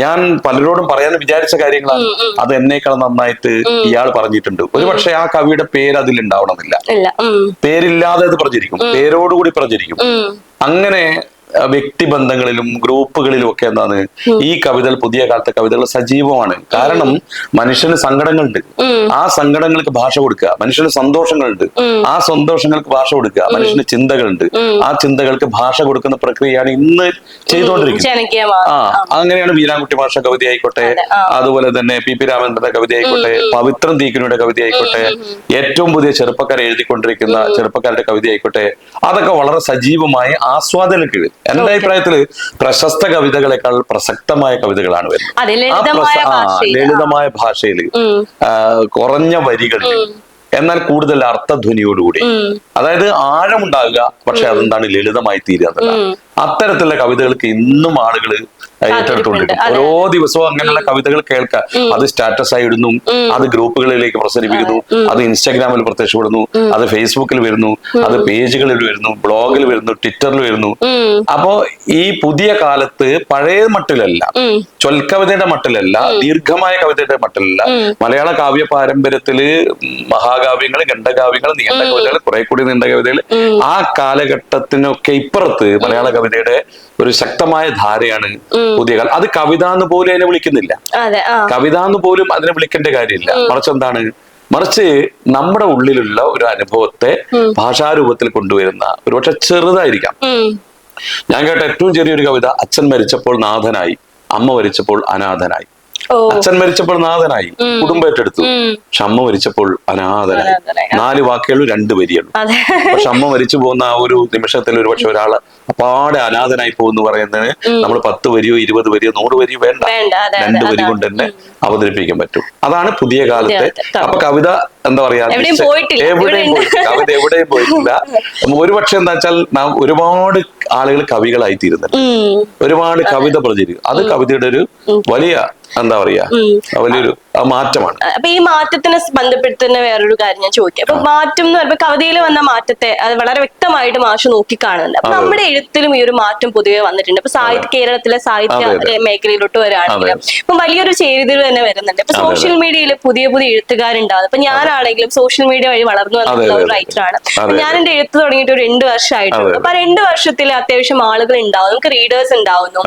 ഞാൻ പലരോടും പറയാൻ വിചാരിച്ച കാര്യങ്ങളാണ്. അത് എന്നേക്കാൾ നന്നായിട്ട് ഇയാൾ പറഞ്ഞിട്ടുണ്ട്. ഒരുപക്ഷെ ആ കവിയുടെ പേര് അതിൽ ഉണ്ടാവണമെന്നില്ല, പേരില്ലാതെ അത് പ്രചരിക്കും, പേരോടുകൂടി പ്രചരിക്കും. അങ്ങനെ വ്യക്തിബന്ധങ്ങളിലും ഗ്രൂപ്പുകളിലും ഒക്കെ എന്താണ് ഈ കവിതകൾ, പുതിയ കാലത്തെ കവിതകൾ സജീവമാണ്. കാരണം മനുഷ്യന് സങ്കടങ്ങളുണ്ട്, ആ സങ്കടങ്ങൾക്ക് ഭാഷ കൊടുക്കുക. മനുഷ്യന് സന്തോഷങ്ങളുണ്ട്, ആ സന്തോഷങ്ങൾക്ക് ഭാഷ കൊടുക്കുക. മനുഷ്യന് ചിന്തകളുണ്ട്, ആ ചിന്തകൾക്ക് ഭാഷ കൊടുക്കുന്ന പ്രക്രിയയാണ് ഇന്ന് ചെയ്തുകൊണ്ടിരിക്കുന്നത്. അങ്ങനെയാണ് വീരാൻകുട്ടി മാഷ കവിത ആയിക്കോട്ടെ, അതുപോലെ തന്നെ പി രാമചന്ദ്രന്റെ കവിത ആയിക്കോട്ടെ, പവിത്രൻ തീക്കനയുടെ കവിത ആയിക്കോട്ടെ, ഏറ്റവും പുതിയ ചെറുപ്പക്കാർ എഴുതിക്കൊണ്ടിരിക്കുന്ന ചെറുപ്പക്കാരുടെ കവിത ആയിക്കോട്ടെ, അതൊക്കെ വളരെ സജീവമായി ആസ്വാദനക്ക് എന്റെ അഭിപ്രായത്തില് പ്രശസ്ത കവിതകളെക്കാൾ പ്രസക്തമായ കവിതകളാണ് വരുന്നത്. ലളിതമായ ഭാഷയില്, കുറഞ്ഞ വരികളിൽ, എന്നാൽ കൂടുതൽ അർത്ഥധ്വനിയോടുകൂടി. അതായത് ആഴമുണ്ടാകുക, പക്ഷെ അതെന്താണ് ലളിതമായി തീരുക. അത്തരത്തിലുള്ള കവിതകൾക്ക് ഇന്നും ആളുകൾ ഏറ്റെടുത്തുകൊണ്ടിരിക്കും. ഓരോ ദിവസവും അങ്ങനെയുള്ള കവിതകൾ കേൾക്കാം. അത് സ്റ്റാറ്റസ് ആയി ഇടുന്നു, അത് ഗ്രൂപ്പുകളിലേക്ക് പ്രസരിപ്പിക്കുന്നു, അത് ഇൻസ്റ്റാഗ്രാമിൽ പ്രത്യക്ഷപ്പെടുന്നു, അത് ഫേസ്ബുക്കിൽ വരുന്നു, അത് പേജുകളിൽ വരുന്നു, ബ്ലോഗിൽ വരുന്നു, ട്വിറ്ററിൽ വരുന്നു. അപ്പോ ഈ പുതിയ കാലത്ത് പഴയ മട്ടിലല്ല, ചൊൽക്കവിതയുടെ മട്ടിലല്ല, ദീർഘമായ കവിതയുടെ മട്ടിലല്ല, മലയാള കാവ്യ പാരമ്പര്യത്തില് മഹാകാവ്യങ്ങൾ, ഖണ്ഡകാവ്യങ്ങൾ, നീണ്ട കവിതകൾ, കുറെ കൂടി നീണ്ട കവിതകൾ, ആ കാലഘട്ടത്തിനൊക്കെ ഇപ്പുറത്ത് മലയാള കവിതയുടെ ഒരു ശക്തമായ ധാരയാണ് പുതിയ കാലം. അത് കവിത എന്ന് പോലും അതിനെ വിളിക്കുന്നില്ല. അതെ. കവിത എന്ന് പോലും അതിനെ വിളിക്കേണ്ട കാര്യമില്ല. മറിച്ച് നമ്മുടെ ഉള്ളിലുള്ള ഒരു അനുഭവത്തെ ഭാഷാരൂപത്തിൽ കൊണ്ടുവരുന്ന ഒരുപക്ഷെ ചെറുതായിരിക്കാം. ഞാൻ കേട്ട ഏറ്റവും ചെറിയൊരു കവിത, അച്ഛൻ മരിച്ചപ്പോൾ നാഥനായി, അമ്മ മരിച്ചപ്പോൾ അനാഥനായി. അച്ഛൻ മരിച്ചപ്പോൾ നാഥനായി, കുടുംബം ഏറ്റെടുത്തു. പക്ഷെ അമ്മ മരിച്ചപ്പോൾ അനാഥനായി. 4 വാക്കുകളും 2 വരിയുള്ളൂ. പക്ഷെ അമ്മ മരിച്ചു പോകുന്ന ആ ഒരു നിമിഷത്തിൽ ഒരുപക്ഷെ ഒരാള് അപ്പാടെ അനാഥനായി പോകുന്നു പറയുന്നതിന് നമ്മൾ 10 വരിയോ 20 വരിയോ 100 വരിയോ വേണ്ട, 2 വരി കൊണ്ട് തന്നെ അവതരിപ്പിക്കാൻ പറ്റും. അതാണ് പുതിയ കാലത്തെ. അപ്പൊ കവിത എന്താ പറയാ, എവിടെയും പോയിട്ടില്ല, കവിത എവിടെയും പോയിട്ടില്ല. ഒരുപക്ഷെ എന്താ വെച്ചാൽ ഒരുപാട് ആളുകൾ കവികളായി തീരുന്നുണ്ട്, ഒരുപാട് കവിത പ്രചരിക്കും. അത് കവിതയുടെ ഒരു വലിയ എന്താ പറയാ വലിയൊരു മാറ്റമാണ്. അപ്പൊ ഈ മാറ്റത്തിനെ ബന്ധപ്പെടുത്തുന്ന വേറൊരു കാര്യം ഞാൻ ചോദിക്കാം. അപ്പൊ മാറ്റം എന്ന് പറയുമ്പോൾ കവിതയിൽ വന്ന മാറ്റത്തെ അത് വളരെ വ്യക്തമായിട്ട് മാഷ് നോക്കിക്കാണുന്നുണ്ട്. അപ്പൊ നമ്മുടെ എഴുത്തിലും ഈ ഒരു മാറ്റം പൊതുവെ വന്നിട്ടുണ്ട്. ഇപ്പൊ കേരളത്തിലെ സാഹിത്യ മേഖലയിലോട്ട് വരികയാണെങ്കിലും ഇപ്പൊ വലിയൊരു ചേരിതിൽ തന്നെ വരുന്നുണ്ട്. ഇപ്പൊ സോഷ്യൽ മീഡിയയിൽ പുതിയ പുതിയ എഴുത്തുകാരുണ്ടാവും. ഇപ്പൊ ഞാനാണെങ്കിലും സോഷ്യൽ മീഡിയ വഴി വളർന്നു വന്നിട്ടുള്ള ഒരു റൈറ്ററാണ്. ഞാൻ എന്റെ എഴുത്ത് തുടങ്ങിയിട്ട് ഒരു 2 വർഷമായിട്ടുള്ളൂ. അപ്പൊ 2 വർഷത്തിൽ അത്യാവശ്യം ആളുകൾ ഉണ്ടാവും, നമുക്ക് റീഡേഴ്സ് ഉണ്ടാവുന്നു.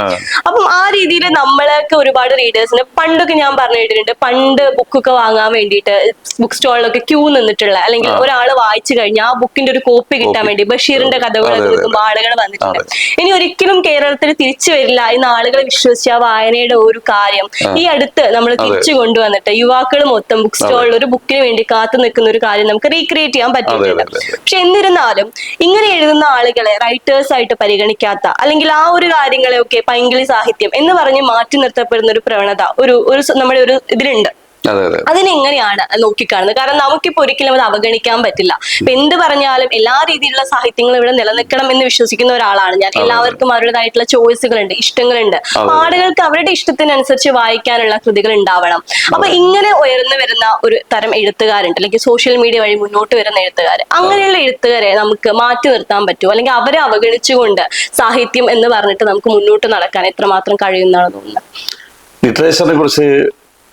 അപ്പം ആ രീതിയിൽ നമ്മളൊക്കെ ഒരുപാട് റീഡേഴ്സിന് പണ്ടൊക്കെ ഞാൻ പറഞ്ഞു കേട്ടിട്ടുണ്ട്, പണ്ട് ബുക്കൊക്കെ വാങ്ങാൻ വേണ്ടിയിട്ട് ബുക്ക് സ്റ്റോളിലൊക്കെ ക്യൂ നിന്നിട്ടുള്ള, അല്ലെങ്കിൽ ഒരാൾ വായിച്ചു കഴിഞ്ഞാൽ ആ ബുക്കിന്റെ ഒരു കോപ്പി കിട്ടാൻ വേണ്ടി ബഷീറിന്റെ കഥകളൊക്കെ നിൽക്കുമ്പോൾ ആളുകൾ വന്നിട്ടുണ്ട്. ഇനി ഒരിക്കലും കേരളത്തിൽ തിരിച്ചു വരില്ല എന്ന് ആളുകളെ വിശ്വസിച്ച ആ വായനയുടെ ഒരു കാര്യം ഈ അടുത്ത് നമ്മൾ തിരിച്ചു കൊണ്ടുവന്നിട്ട് യുവാക്കൾ മൊത്തം ബുക്ക് സ്റ്റോളിൽ ഒരു ബുക്കിന് വേണ്ടി കാത്തു നിൽക്കുന്ന ഒരു കാര്യം നമുക്ക് റീക്രിയേറ്റ് ചെയ്യാൻ പറ്റിയിട്ടുണ്ട്. പക്ഷെ എന്നിരുന്നാലും ഇങ്ങനെ എഴുതുന്ന ആളുകളെ റൈറ്റേഴ്സ് ആയിട്ട് പരിഗണിക്കാത്ത, അല്ലെങ്കിൽ ആ ഒരു കാര്യങ്ങളെയൊക്കെ പൈങ്കിളി സാഹിത്യം എന്ന് പറഞ്ഞ് മാറ്റി നിർത്തപ്പെടുന്ന ഒരു പ്രവണത ഒരു നമ്മുടെ ഒരു ഇതിലുണ്ട്. അതിനെങ്ങനെയാണ് നോക്കിക്കാണുന്നത്? കാരണം നമുക്കിപ്പോ ഒരിക്കലും അത് അവഗണിക്കാൻ പറ്റില്ല. ഇപ്പൊ എന്ത് പറഞ്ഞാലും എല്ലാ രീതിയിലുള്ള സാഹിത്യങ്ങളും ഇവിടെ നിലനിൽക്കണം എന്ന് വിശ്വസിക്കുന്ന ഒരാളാണ് ഞാൻ. എല്ലാവർക്കും അവരുടേതായിട്ടുള്ള ചോയ്സുകളുണ്ട്, ഇഷ്ടങ്ങളുണ്ട്. ആളുകൾക്ക് അവരുടെ ഇഷ്ടത്തിനനുസരിച്ച് വായിക്കാനുള്ള കൃതികൾ ഉണ്ടാവണം. അപ്പൊ ഇങ്ങനെ ഉയർന്നു വരുന്ന ഒരു തരം എഴുത്തുകാരുണ്ട്, അല്ലെങ്കിൽ സോഷ്യൽ മീഡിയ വഴി മുന്നോട്ട് വരുന്ന എഴുത്തുകാർ. അങ്ങനെയുള്ള എഴുത്തുകാരെ നമുക്ക് മാറ്റി നിർത്താൻ പറ്റുമോ? അല്ലെങ്കിൽ അവരെ അവഗണിച്ചുകൊണ്ട് സാഹിത്യം എന്ന് പറഞ്ഞിട്ട് നമുക്ക് മുന്നോട്ട് നടക്കാൻ എത്രമാത്രം കഴിയുന്നതാണ് തോന്നുന്നത്? ലിറ്ററേച്ചറിനെ കുറിച്ച്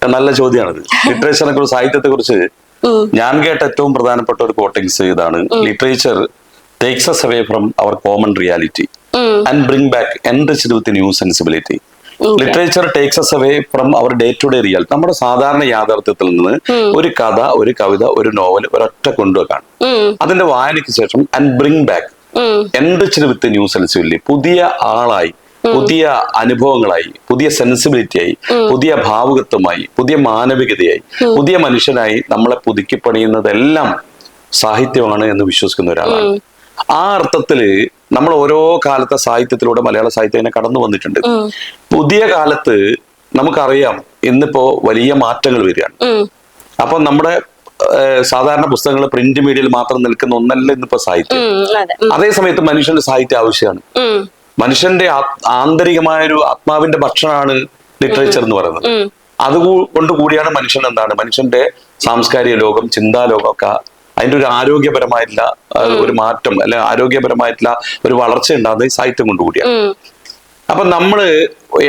നല്ല ചോദ്യമാണിത്. ലിറ്ററേച്ചറിനെ കുറിച്ച്, സാഹിത്യത്തെ കുറിച്ച് ഞാൻ കേട്ട ഏറ്റവും പ്രധാനപ്പെട്ട ഒരു കോട്ടിങ്സ് ഇതാണ്: literature takes us away from our common reality and bring back enriched with new sensibility. Literature takes us away from our day to day reality. നമ്മുടെ സാധാരണ യാഥാർത്ഥ്യത്തിൽ നിന്ന് ഒരു കഥ, ഒരു കവിത, ഒരു നോവൽ ഒരൊറ്റ കൊണ്ടുവെക്കാണ്. അതിന്റെ വായനയ്ക്ക് ശേഷം and bring back enriched with new sensibility, പുതിയ ആളായി, പുതിയ അനുഭവങ്ങളായി, പുതിയ സെൻസിബിലിറ്റി ആയി, പുതിയ ഭാവുകത്വമായി, പുതിയ മാനവികതയായി, പുതിയ മനുഷ്യനായി നമ്മളെ പുതുക്കിപ്പണിയുന്നതെല്ലാം സാഹിത്യമാണ് എന്ന് വിശ്വസിക്കുന്ന ഒരാളാണ്. ആ അർത്ഥത്തില് നമ്മൾ ഓരോ കാലത്തെ സാഹിത്യത്തിലൂടെ മലയാള സാഹിത്യം ഇങ്ങനെ കടന്നു വന്നിട്ടുണ്ട്. പുതിയ കാലത്ത് നമുക്കറിയാം ഇന്നിപ്പോ വലിയ മാറ്റങ്ങൾ വരികയാണ്. അപ്പൊ നമ്മുടെ സാധാരണ പുസ്തകങ്ങൾ പ്രിന്റ് മീഡിയയിൽ മാത്രം നിൽക്കുന്ന ഒന്നല്ല ഇന്നിപ്പോ സാഹിത്യം. അതേ സമയത്ത് മനുഷ്യന്റെ സാഹിത്യം ആവശ്യമാണ്. മനുഷ്യന്റെ ആന്തരികമായ ഒരു ആത്മാവിന്റെ ഭക്ഷണമാണ് ലിറ്ററേച്ചർ എന്ന് പറയുന്നത്. അതുകൊണ്ട് കൂടിയാണ് മനുഷ്യൻ എന്താണ്, മനുഷ്യന്റെ സാംസ്കാരിക ലോകം, ചിന്താലോകം ഒക്കെ അതിന്റെ ഒരു ആരോഗ്യപരമായിട്ടുള്ള ഒരു മാറ്റം, അല്ലെ ആരോഗ്യപരമായിട്ടുള്ള ഒരു വളർച്ച ഉണ്ടാകുന്നത് ഈ സാഹിത്യം കൊണ്ട് കൂടിയാണ്. അപ്പൊ നമ്മള്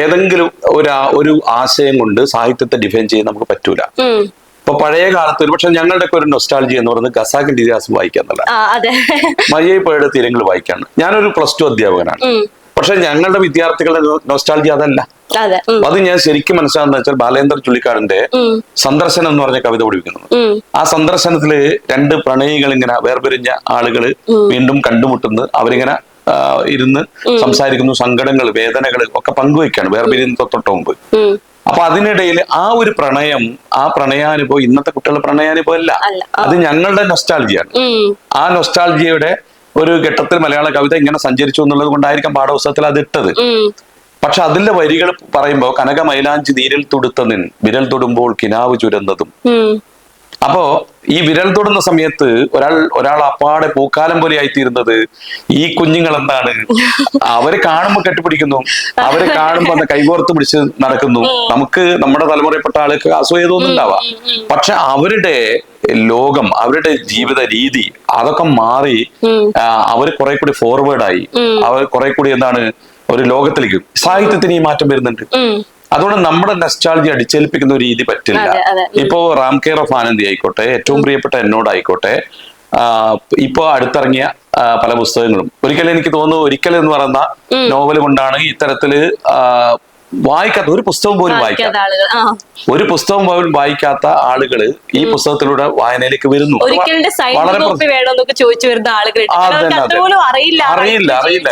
ഏതെങ്കിലും ഒരു ആശയം കൊണ്ട് സാഹിത്യത്തെ ഡിഫൈൻ ചെയ്യാൻ നമുക്ക് പറ്റൂല. ഇപ്പൊ പഴയ കാലത്ത് ഒരുപക്ഷെ ഞങ്ങളുടെ ഒക്കെ ഒരു നൊസ്റ്റാൾജി എന്ന് പറയുന്നത് ഖസാക്കിന്റെ ഇതിഹാസം വായിക്കാന്നല്ല, മയ്യപ്പയുടെ തീരങ്ങൾ വായിക്കാണ്. ഞാനൊരു +2 അധ്യാപകനാണ്. പക്ഷെ ഞങ്ങളുടെ വിദ്യാർത്ഥികളുടെ നൊസ്റ്റാൾജി അതല്ല. അത് ഞാൻ ശരിക്കും മനസ്സിലാകുന്ന വെച്ചാൽ ബാലേന്ദ്ര ചുള്ളിക്കാടിന്റെ സന്ദർശനം എന്ന് പറഞ്ഞ കവിത പഠിപ്പിക്കുന്നത്. ആ സന്ദർശനത്തില് 2 പ്രണയികൾ ഇങ്ങനെ വേർപിരിഞ്ഞ ആളുകൾ വീണ്ടും കണ്ടുമുട്ടുന്നു. അവരിങ്ങനെ ഇരുന്ന് സംസാരിക്കുന്നു, സങ്കടങ്ങൾ, വേദനകൾ ഒക്കെ പങ്കുവയ്ക്കാണ് വേർപിരിയുന്ന തൊട്ട് മുമ്പ്. അപ്പൊ അതിനിടയിൽ ആ ഒരു പ്രണയം, ആ പ്രണയാനുഭവം ഇന്നത്തെ കുട്ടികളുടെ പ്രണയാനുഭവം അല്ല, അത് ഞങ്ങളുടെ നൊസ്റ്റാൾജിയാണ്. ആ നൊസ്റ്റാൾജിയുടെ ഒരു ഘട്ടത്തിൽ മലയാള കവിത ഇങ്ങനെ സഞ്ചരിച്ചു എന്നുള്ളത് കൊണ്ടായിരിക്കാം പാഠപുസ്തകത്തിൽ അത് ഇട്ടത്. പക്ഷെ അതിന്റെ വരികൾ പറയുമ്പോ കനക മൈലാഞ്ചി നീരിൽ തൊടുത്തതിൻ വിരൽ തൊടുമ്പോൾ കിനാവ് ചുരന്നതും. അപ്പോ ഈ വിരൽ തൊടുന്ന സമയത്ത് ഒരാൾ അപ്പാടെ പൂക്കാലം പോലെ ആയിത്തീരുന്നത് ഈ കുഞ്ഞുങ്ങൾ എന്താണ്, അവരെ കാണുമ്പോൾ കെട്ടിപ്പിടിക്കുന്നു, അവരെ കാണുമ്പോൾ കൈകോർത്ത് പിടിച്ച് നടക്കുന്നു. നമുക്ക് നമ്മുടെ തലമുറയിൽപ്പെട്ട ആൾക്ക് അസൂയ തോന്നുന്നുണ്ടാവാം. പക്ഷെ അവരുടെ ലോകം, അവരുടെ ജീവിത രീതി അതൊക്കെ മാറി അവർ കുറെ കൂടി ഫോർവേഡായി, അവർ കുറെ കൂടി എന്താണ് ഒരു ലോകത്തിലേക്ക്. സാഹിത്യത്തിന് ഈ മാറ്റം വരുന്നുണ്ട്. അതുകൊണ്ട് നമ്മുടെ നൊസ്റ്റാൾജി അടിച്ചേൽപ്പിക്കുന്ന ഒരു രീതി പറ്റില്ല. ഇപ്പോ റാം കെയർ ഓഫ് ആനന്ദി ആയിക്കോട്ടെ, ഏറ്റവും പ്രിയപ്പെട്ട എന്നോടായിക്കോട്ടെ, ഇപ്പോ അടുത്തിറങ്ങിയ പല പുസ്തകങ്ങളും ഒരിക്കലും എനിക്ക് തോന്നുന്നു ഒരിക്കൽ എന്ന് പറയുന്ന നോവൽ കൊണ്ടാണ് ഇത്തരത്തില് വായിക്കാത്ത ഒരു പുസ്തകം പോലും വായിക്കാത്ത ഒരു പുസ്തകം പോലും വായിക്കാത്ത ആളുകള് ഈ പുസ്തകത്തിലൂടെ വായനയിലേക്ക് വരുന്നു. അറിയില്ല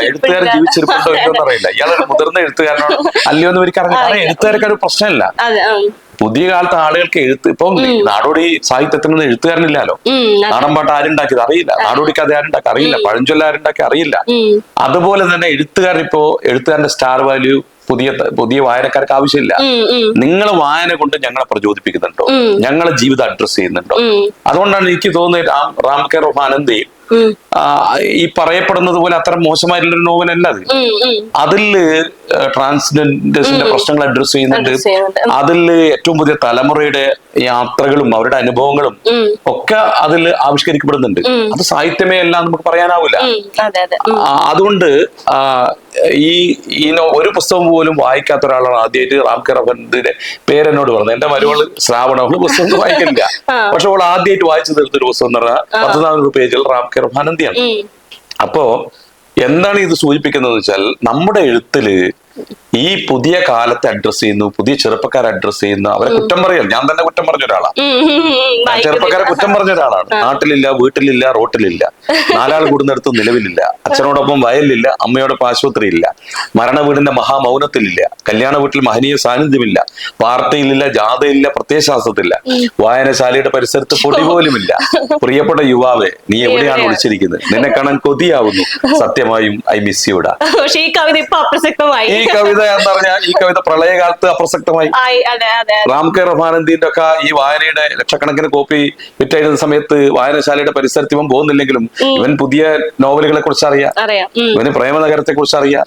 എഴുത്തുകാരൻ ജീവിച്ചിരിപ്പുണ്ടോ ഇല്ലെന്ന് അറിയില്ല. ഇയാളൊരു മുതിർന്ന എഴുത്തുകാരനോ അല്ലയോ എന്ന് എനിക്ക് അറിയില്ല. കാരണം എഴുത്തുകാർക്ക് ഒരു പ്രശ്നമില്ല. പുതിയ കാലത്ത് ആളുകൾക്ക് ഇപ്പം നാടോടി സാഹിത്യത്തിൽ നിന്ന് എഴുത്തുകാരനില്ലല്ലോ. നാടൻ പാട്ട് ആരുണ്ടാക്കിയത് അറിയില്ല, നാടോടി കഥ ആരുണ്ടാക്കി അറിയില്ല, പഴഞ്ചൊല്ല ആരുണ്ടാക്കി അറിയില്ല. അതുപോലെ തന്നെ എഴുത്തുകാരൻ ഇപ്പോ എഴുത്തുകാരന്റെ സ്റ്റാർ വാല്യൂ പുതിയ വായനക്കാർക്ക് ആവശ്യമില്ല. നിങ്ങൾ വായന കൊണ്ട് ഞങ്ങളെ പ്രചോദിപ്പിക്കുന്നുണ്ടോ, ഞങ്ങളെ ജീവിതം അഡ്രസ് ചെയ്യുന്നുണ്ടോ? അതുകൊണ്ടാണ് എനിക്ക് തോന്നുന്നത് റാം കെയർ ഓഫ് ആനന്ദി ഈ പറയപ്പെടുന്നത് പോലെ അത്ര മോശമായിട്ടുള്ളൊരു നോവലല്ല അത്. അതില് ട്രാൻസ്ജെൻഡേഴ്സിന്റെ പ്രശ്നങ്ങൾ അഡ്രസ് ചെയ്യുന്നുണ്ട്. അതില് ഏറ്റവും പുതിയ തലമുറയുടെ യാത്രകളും അവരുടെ അനുഭവങ്ങളും ഒക്കെ അതിൽ ആവിഷ്കരിക്കപ്പെടുന്നുണ്ട്. അത് സാഹിത്യമേ അല്ല നമുക്ക് പറയാനാവില്ല. അതുകൊണ്ട് ഈ ഒരു പുസ്തകം പോലും വായിക്കാത്ത ഒരാളാണ് ആദ്യമായിട്ട് റാം കെയർ ഓഫ് ആനന്ദിന്റെ പേരെന്നോട് പറഞ്ഞത്. എന്റെ മരുമകള് ശ്രാവണ അവള് പുസ്തകം വായിക്കില്ല, പക്ഷെ അവൾ ആദ്യമായിട്ട് വായിച്ചു തീർത്തൊരു പുസ്തകം എന്ന് പറഞ്ഞാൽ 1400 പേജിൽ റാം കെയർ ഓഫ് ആനന്ദിയാണ്. അപ്പോ എന്താണ് ഇത് സൂചിപ്പിക്കുന്നത് വെച്ചാൽ നമ്മുടെ എഴുത്തില് ഈ പുതിയ കാലത്തെ അഡ്രസ് ചെയ്യുന്നു, പുതിയ ചെറുപ്പക്കാരെ അഡ്രസ് ചെയ്യുന്നു. അവരെ കുറ്റം പറയൽ, ഞാൻ തന്നെ കുറ്റം പറഞ്ഞ ഒരാളാണ്, ചെറുപ്പക്കാരെ കുറ്റം പറഞ്ഞ ഒരാളാണ്. നാട്ടിലില്ല, വീട്ടിലില്ല, റോട്ടിലില്ല, നാലാൾ കൂടുന്നിടത്ത് നിലവിലില്ല, അച്ഛനോടൊപ്പം വയലിലില്ല, അമ്മയോടൊപ്പം ആശുപത്രിയില്ല, മരണ വീടിന്റെ മഹാമൗനത്തിലില്ല, കല്യാണ വീട്ടിൽ മഹനീയ സാന്നിധ്യമില്ല, പാർട്ടിയിലില്ല, ജാഥയിലില്ല, പ്രത്യയശാസ്ത്രത്തിലില്ല, വായനശാലയുടെ പരിസരത്ത് പൊടി പോലുമില്ല. പ്രിയപ്പെട്ട യുവാവെ, നീ എവിടെയാണ് വിളിച്ചിരിക്കുന്നത്? നിന്നെ കാണാൻ കൊതിയാവുന്നു, സത്യമായും ഐ മിസ് യുടാ. ഈ കവിത എന്ന് പറഞ്ഞാൽ ഈ കവിത പ്രളയകാലത്ത് അപ്രസക്തമായി. റാം കെയർ ഓഫ് ആനന്ദിന്റെ ഒക്കെ ഈ വായനയുടെ ലക്ഷക്കണക്കിന് കോപ്പി വിറ്റെഴുതുന്ന സമയത്ത് വായനശാലയുടെ പരിസരത്ത് ഇവൻ പോകുന്നില്ലെങ്കിലും ഇവൻ പുതിയ നോവലുകളെ കുറിച്ച് അറിയാം, ഇവന് പ്രേമനഗരത്തെ കുറിച്ച് അറിയാം,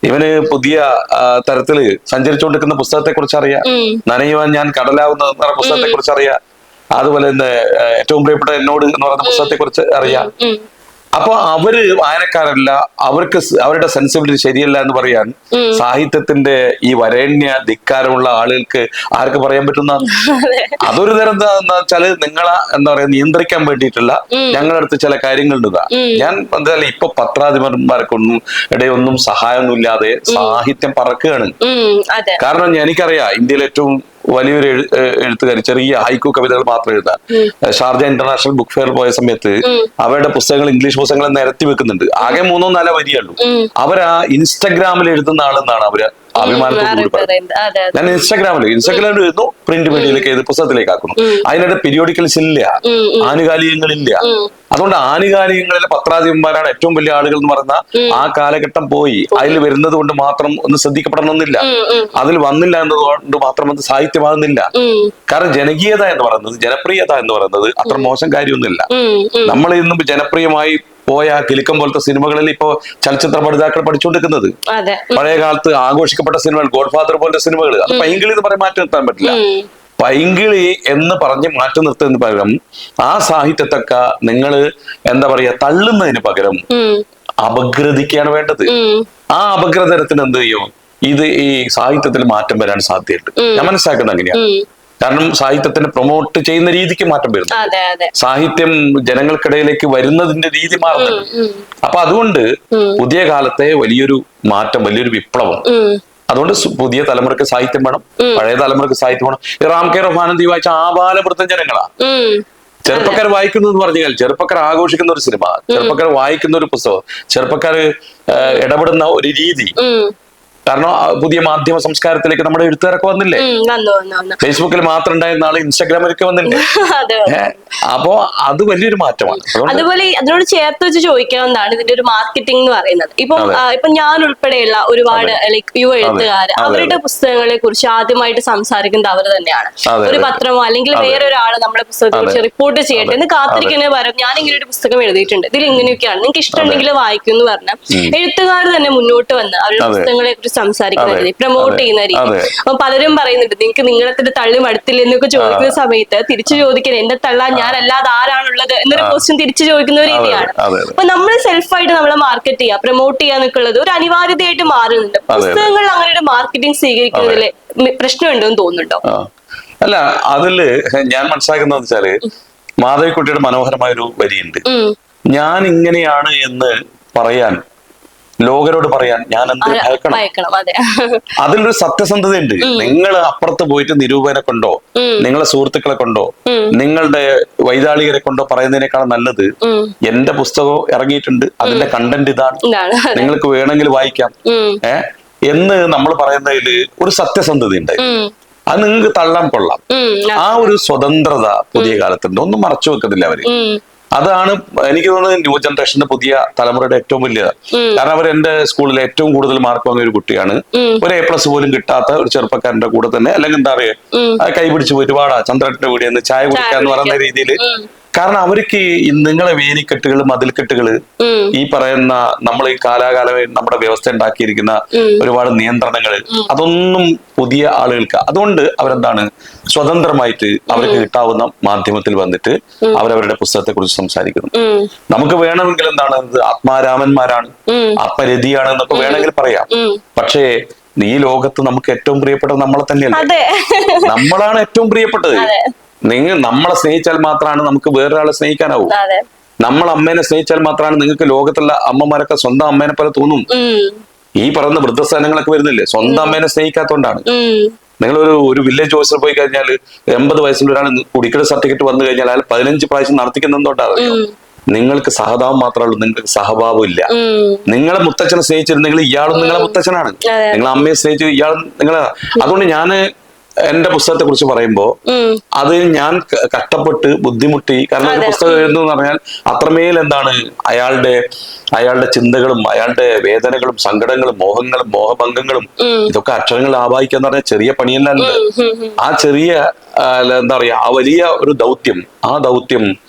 ഇവന് പുതിയ തരത്തില് സഞ്ചരിച്ചുകൊണ്ടിരിക്കുന്ന പുസ്തകത്തെ കുറിച്ച് അറിയാം, നനയുവാൻ ഞാൻ കടലാവുന്ന എന്ന പുസ്തകത്തെ കുറിച്ച് അറിയാം, അതുപോലെ തന്നെ ഏറ്റവും പ്രിയപ്പെട്ട എന്നോട് എന്ന് പറയുന്ന പുസ്തകത്തെ കുറിച്ച് അറിയാം. അപ്പൊ അവര് വായനക്കാരല്ല, അവർക്ക് അവരുടെ സെൻസിബിലിറ്റി ശരിയല്ല എന്ന് പറയാൻ സാഹിത്യത്തിന്റെ ഈ വരേണ്യ ധിക്കാരമുള്ള ആളുകൾക്ക് ആർക്ക് പറയാൻ പറ്റുന്ന? അതൊരു തരം എന്താ വെച്ചാല് നിങ്ങളെ എന്താ പറയാ നിയന്ത്രിക്കാൻ വേണ്ടിയിട്ടുള്ള ഞങ്ങളുടെ അടുത്ത് ചില കാര്യങ്ങളുണ്ട്. ഞാൻ എന്താ ഇപ്പൊ പത്രാധിപന്മാർക്കൊന്നും ഇടയൊന്നും സഹായമൊന്നും ഇല്ലാതെ സാഹിത്യം പറക്കുകയാണ്. കാരണം എനിക്കറിയാം ഇന്ത്യയിലെ ഏറ്റവും വലിയൊരു എഴുത്തുകാരി ചെറിയ ഹൈക്കു കവിതകൾ മാത്രം എഴുതാൻ ഷാർജ ഇന്റർനാഷണൽ ബുക്ക് ഫെയർ പോയ സമയത്ത് അവരുടെ പുസ്തകങ്ങൾ ഇംഗ്ലീഷ് പുസ്തകങ്ങൾ നിരത്തി വെക്കുന്നുണ്ട്. ആകെ 3-4 വരിയുള്ളൂ. അവരാ ഇൻസ്റ്റഗ്രാമിൽ എഴുതുന്ന ആളെന്നാണ് അവര് അഭിമാനത്തോടുകൂടി പറയുന്നത്. ഞാൻ ഇൻസ്റ്റാഗ്രാമിൽ എഴുതുന്നു, പ്രിന്റ് മീഡിയയിലേക്ക് ഏത് പുസ്തകത്തിലേക്ക് ആക്കുന്നു. അതിനിടെ പീരിയോഡിക്കൽസ് ഇല്ല, ആനുകാലികങ്ങളില്ല. അതുകൊണ്ട് ആനുകാലികങ്ങളിലെ പത്രാധിപന്മാരാണ് ഏറ്റവും വലിയ ആളുകൾ എന്ന് പറഞ്ഞ ആ കാലഘട്ടം പോയി. അതിൽ വരുന്നത് കൊണ്ട് മാത്രം ഒന്ന് ശ്രദ്ധിക്കപ്പെടണമെന്നില്ല, അതിൽ വന്നില്ല എന്നതുകൊണ്ട് മാത്രം അത് സാഹിത്യമാകുന്നില്ല. കാരണം ജനകീയത എന്ന് പറയുന്നത്, ജനപ്രിയത എന്ന് പറയുന്നത് അത്ര മോശം കാര്യമൊന്നുമില്ല. നമ്മൾ ഇന്നും ജനപ്രിയമായി പോയ കിലുക്കം പോലത്തെ സിനിമകളിൽ ഇപ്പോ ചലച്ചിത്ര പഠിതാക്കൾ പഠിച്ചുകൊണ്ടിരിക്കുന്നത്. പഴയ കാലത്ത് ആഘോഷിക്കപ്പെട്ട സിനിമകൾ, ഗോഡ് ഫാദർ പോലത്തെ സിനിമകൾ, അത് പൈങ്കിളി എന്ന് പറയാൻ മാറ്റി നിർത്താൻ പറ്റില്ല. പൈങ്കിളി എന്ന് പറഞ്ഞ് മാറ്റി നിർത്തുന്നതിന് പകരം ആ സാഹിത്യത്തൊക്കെ നിങ്ങൾ എന്താ പറയാ തള്ളുന്നതിന് പകരം അപഗ്രഥിക്കുകയാണ് വേണ്ടത്. ആ അപഗ്രഥനത്തിന് എന്ത് ചെയ്യും? ഇത് ഈ സാഹിത്യത്തിൽ മാറ്റം വരാൻ സാധ്യതയുണ്ട്. ഞാൻ മനസ്സിലാക്കുന്നത് അങ്ങനെയാണ്. കാരണം സാഹിത്യത്തിന് പ്രൊമോട്ട് ചെയ്യുന്ന രീതിക്ക് മാറ്റം വരുന്നു, സാഹിത്യം ജനങ്ങൾക്കിടയിലേക്ക് വരുന്നതിന്റെ രീതി മാറുന്നുണ്ട്. അപ്പൊ അതുകൊണ്ട് പുതിയ കാലത്തെ വലിയൊരു മാറ്റം, വലിയൊരു വിപ്ലവം. അതുകൊണ്ട് പുതിയ തലമുറക്ക് സാഹിത്യം വേണം, പഴയ തലമുറക്ക് സാഹിത്യം വേണം. ഈ റാം കെയർ ഓഫ് ആനന്ദി വായിച്ച ആബാലവൃദ്ധം ജനങ്ങളാ. ചെറുപ്പക്കാർ വായിക്കുന്നു എന്ന് പറഞ്ഞാൽ ചെറുപ്പക്കാർ ആഘോഷിക്കുന്ന ഒരു സിനിമ, ചെറുപ്പക്കാർ വായിക്കുന്ന ഒരു പുസ്തകം, ചെറുപ്പക്കാർ ഇടപെടുന്ന ഒരു രീതി. കാരണം പുതിയ മാധ്യമ സംസ്കാരത്തിലേക്ക് നമ്മുടെ എഴുത്തുകാരൊക്കെ വന്നില്ലേ? ഫേസ്ബുക്കിൽ മാത്രം ഉണ്ടായിരുന്ന ആള് ഇൻസ്റ്റാഗ്രാമിലൊക്കെ വന്നില്ലേ? അപ്പോ അത് വലിയൊരു മാറ്റമാണ്. അതുപോലെ അതിനോട് ചേർത്ത് വെച്ച് ചോദിക്കാവുന്നതാണ് ഇതിന്റെ ഒരു മാർക്കറ്റിംഗ് എന്ന് പറയുന്നത്. ഇപ്പൊ ഞാൻ ഉൾപ്പെടെയുള്ള ഒരുപാട് ലൈക് യുവ എഴുത്തുകാർ അവരുടെ പുസ്തകങ്ങളെ കുറിച്ച് ആദ്യമായിട്ട് സംസാരിക്കുന്നത് അവർ തന്നെയാണ്. ഒരു പത്രമോ അല്ലെങ്കിൽ വേറൊരാള് നമ്മുടെ പുസ്തകത്തെ കുറിച്ച് റിപ്പോർട്ട് ചെയ്യട്ടെ എന്ന് കാത്തിരിക്കുന്നതിന് പകരം ഞാൻ ഇങ്ങനെ ഒരു പുസ്തകം എഴുതിയിട്ടുണ്ട്, ഇതിൽ ഇങ്ങനെയൊക്കെയാണ്, നിങ്ങൾക്ക് ഇഷ്ടമുണ്ടെങ്കിൽ വായിക്കും എന്ന് പറഞ്ഞ എഴുത്തുകാർ തന്നെ മുന്നോട്ട് വന്ന് അവരുടെ പുസ്തകങ്ങളെ കുറിച്ച് സംസാരിക്കുന്ന രീതി, പ്രൊമോട്ട് ചെയ്യുന്ന രീതി. അപ്പൊ പലരും പറയുന്നുണ്ട് നിങ്ങൾക്ക് നിങ്ങളത്തിന്റെ തള്ളി മടുത്തില്ല എന്നൊക്കെ ചോദിക്കുന്ന സമയത്ത് തിരിച്ചു ചോദിക്കാൻ എന്റെ തള്ള ഞാൻ അല്ലാതെ ആരാണുള്ളത് എന്നൊരു ക്വസ്റ്റ്യൻ തിരിച്ചു ചോദിക്കുന്ന ഒരു രീതിയാണ്. അപ്പൊ നമ്മൾ സെൽഫായിട്ട് നമ്മളെ മാർക്കറ്റ് ചെയ്യുക, പ്രൊമോട്ട് ചെയ്യാന്നൊക്കെ ഉള്ളത് ഒരു അനിവാര്യതയായിട്ട് മാറുന്നുണ്ട്. പുസ്തകങ്ങൾ അങ്ങനെ ഒരു മാർക്കറ്റിംഗ് സ്വീകരിക്കുന്നതിൽ പ്രശ്നമുണ്ടോ എന്ന് തോന്നുന്നുണ്ടോ? അല്ല, അതില് ഞാൻ മനസ്സിലാക്കുന്നത് വെച്ചാല് മാധവിക്കുട്ടിയുടെ മനോഹരമായ ഒരു വരിയുണ്ട്. ഞാൻ ഇങ്ങനെയാണ് എന്ന് പറയാൻ, ലോകരോട് പറയാൻ ഞാൻ എന്ത് ഭയക്കണം. അതിലൊരു സത്യസന്ധതയുണ്ട്. നിങ്ങൾ അപ്പുറത്ത് പോയിട്ട് നിരൂപനെ കൊണ്ടോ നിങ്ങളെ സുഹൃത്തുക്കളെ കൊണ്ടോ നിങ്ങളുടെ വൈതാളികരെ കൊണ്ടോ പറയുന്നതിനേക്കാൾ നല്ലത് എന്റെ പുസ്തകം ഇറങ്ങിയിട്ടുണ്ട്, അതിന്റെ കണ്ടന്റ് ഇതാണ്, നിങ്ങൾക്ക് വേണമെങ്കിൽ വായിക്കാം എന്ന് നമ്മൾ പറയുന്നതിൽ ഒരു സത്യസന്ധത ഉണ്ട്. അത് നിങ്ങൾക്ക് തള്ളാൻ കൊള്ളാം. ആ ഒരു സ്വതന്ത്രത പുതിയ കാലത്തുണ്ട്. ഒന്നും മറച്ചു വെക്കുന്നില്ല അവര്. അതാണ് എനിക്ക് തോന്നുന്നത് ന്യൂ ജനറേഷന്റെ പുതിയ തലമുറയുടെ ഏറ്റവും വലിയ, കാരണം അവർ എന്റെ സ്കൂളിൽ ഏറ്റവും കൂടുതൽ മാർക്ക് വാങ്ങിയ ഒരു കുട്ടിയാണ്. ഒരു A+ പോലും കിട്ടാത്ത ഒരു ചെറുപ്പക്കാരന്റെ കൂടെ തന്നെ, അല്ലെങ്കിൽ എന്താ പറയുക, കൈ പിടിച്ച് പോയിട്ട് വാടാ ചന്ദ്രന്റെ വീട് എന്ന് ചായ കുടിക്കാന്ന് പറയുന്ന രീതിയിൽ. കാരണം അവർക്ക് നിങ്ങളെ വേലിക്കെട്ടുകൾ, മതിൽക്കെട്ടുകള്, ഈ പറയുന്ന നമ്മൾ ഈ കാലാകാലമായി നമ്മുടെ വ്യവസ്ഥ ഉണ്ടാക്കിയിരിക്കുന്ന ഒരുപാട് നിയന്ത്രണങ്ങൾ, അതൊന്നും പുതിയ ആളുകൾക്ക്. അതുകൊണ്ട് അവരെന്താണ്, സ്വതന്ത്രമായിട്ട് അവർക്ക് കിട്ടാവുന്ന മാധ്യമത്തിൽ വന്നിട്ട് അവരവരുടെ പുസ്തകത്തെ കുറിച്ച് സംസാരിക്കുന്നു. നമുക്ക് വേണമെങ്കിൽ എന്താണ്, ആത്മാരാമന്മാരാണ്, ആത്മരതിയാണ് എന്നൊക്കെ വേണമെങ്കിൽ പറയാം. പക്ഷേ ഈ ലോകത്ത് നമുക്ക് ഏറ്റവും പ്രിയപ്പെട്ടത് നമ്മളെ തന്നെയല്ലേ. നമ്മളാണ് ഏറ്റവും പ്രിയപ്പെട്ടത്. നമ്മളെ സ്നേഹിച്ചാൽ മാത്രമാണ് നമുക്ക് വേറൊരാളെ സ്നേഹിക്കാനാവൂ. നമ്മൾ അമ്മേനെ സ്നേഹിച്ചാൽ മാത്രമാണ് നിങ്ങൾക്ക് ലോകത്തുള്ള അമ്മമാരൊക്കെ സ്വന്തം അമ്മേനെ പോലെ തോന്നും. ഈ പറയുന്ന വൃദ്ധസ്ഥാനങ്ങളൊക്കെ വരുന്നില്ലേ, സ്വന്തം അമ്മേനെ സ്നേഹിക്കാത്തോണ്ടാണ്. നിങ്ങൾ ഒരു വില്ലേജ് ഓഫീസർ പോയി കഴിഞ്ഞാൽ 80 വയസ്സുള്ള ഒരാൾ കുടിക്കൽ സർട്ടിഫിക്കറ്റ് വന്നു കഴിഞ്ഞാൽ അയാൾ 15 പ്രാവശ്യം നടത്തിക്കുന്നതുകൊണ്ടാണ്. നിങ്ങൾക്ക് സഹതാപം മാത്രമേ ഉള്ളൂ, നിങ്ങൾക്ക് സഹഭാവം ഇല്ല. നിങ്ങളെ മുത്തച്ഛനെ സ്നേഹിച്ചിരുന്നെങ്കിൽ ഇയാളും നിങ്ങളെ മുത്തച്ഛനാണ്. നിങ്ങളെ അമ്മയെ സ്നേഹിച്ചു ഇയാളും നിങ്ങളെ. അതുകൊണ്ട് ഞാന് എന്റെ പുസ്തകത്തെ കുറിച്ച് പറയുമ്പോ അത് ഞാൻ കഷ്ടപ്പെട്ട് ബുദ്ധിമുട്ടി, കാരണം ഒരു പുസ്തകം എഴുതുന്നു പറഞ്ഞാൽ അത്രമേൽ എന്താണ് അയാളുടെ ചിന്തകളും അയാളുടെ വേദനകളും സങ്കടങ്ങളും മോഹങ്ങളും മോഹഭംഗങ്ങളും ഇതൊക്കെ അക്ഷരങ്ങൾ ആവാഹിക്കാന്ന് പറഞ്ഞാൽ ചെറിയ പണിയല്ല. ആ ചെറിയ എന്താ പറയാ, ആ വലിയ ഒരു ദൗത്യം, ആ ദൗത്യം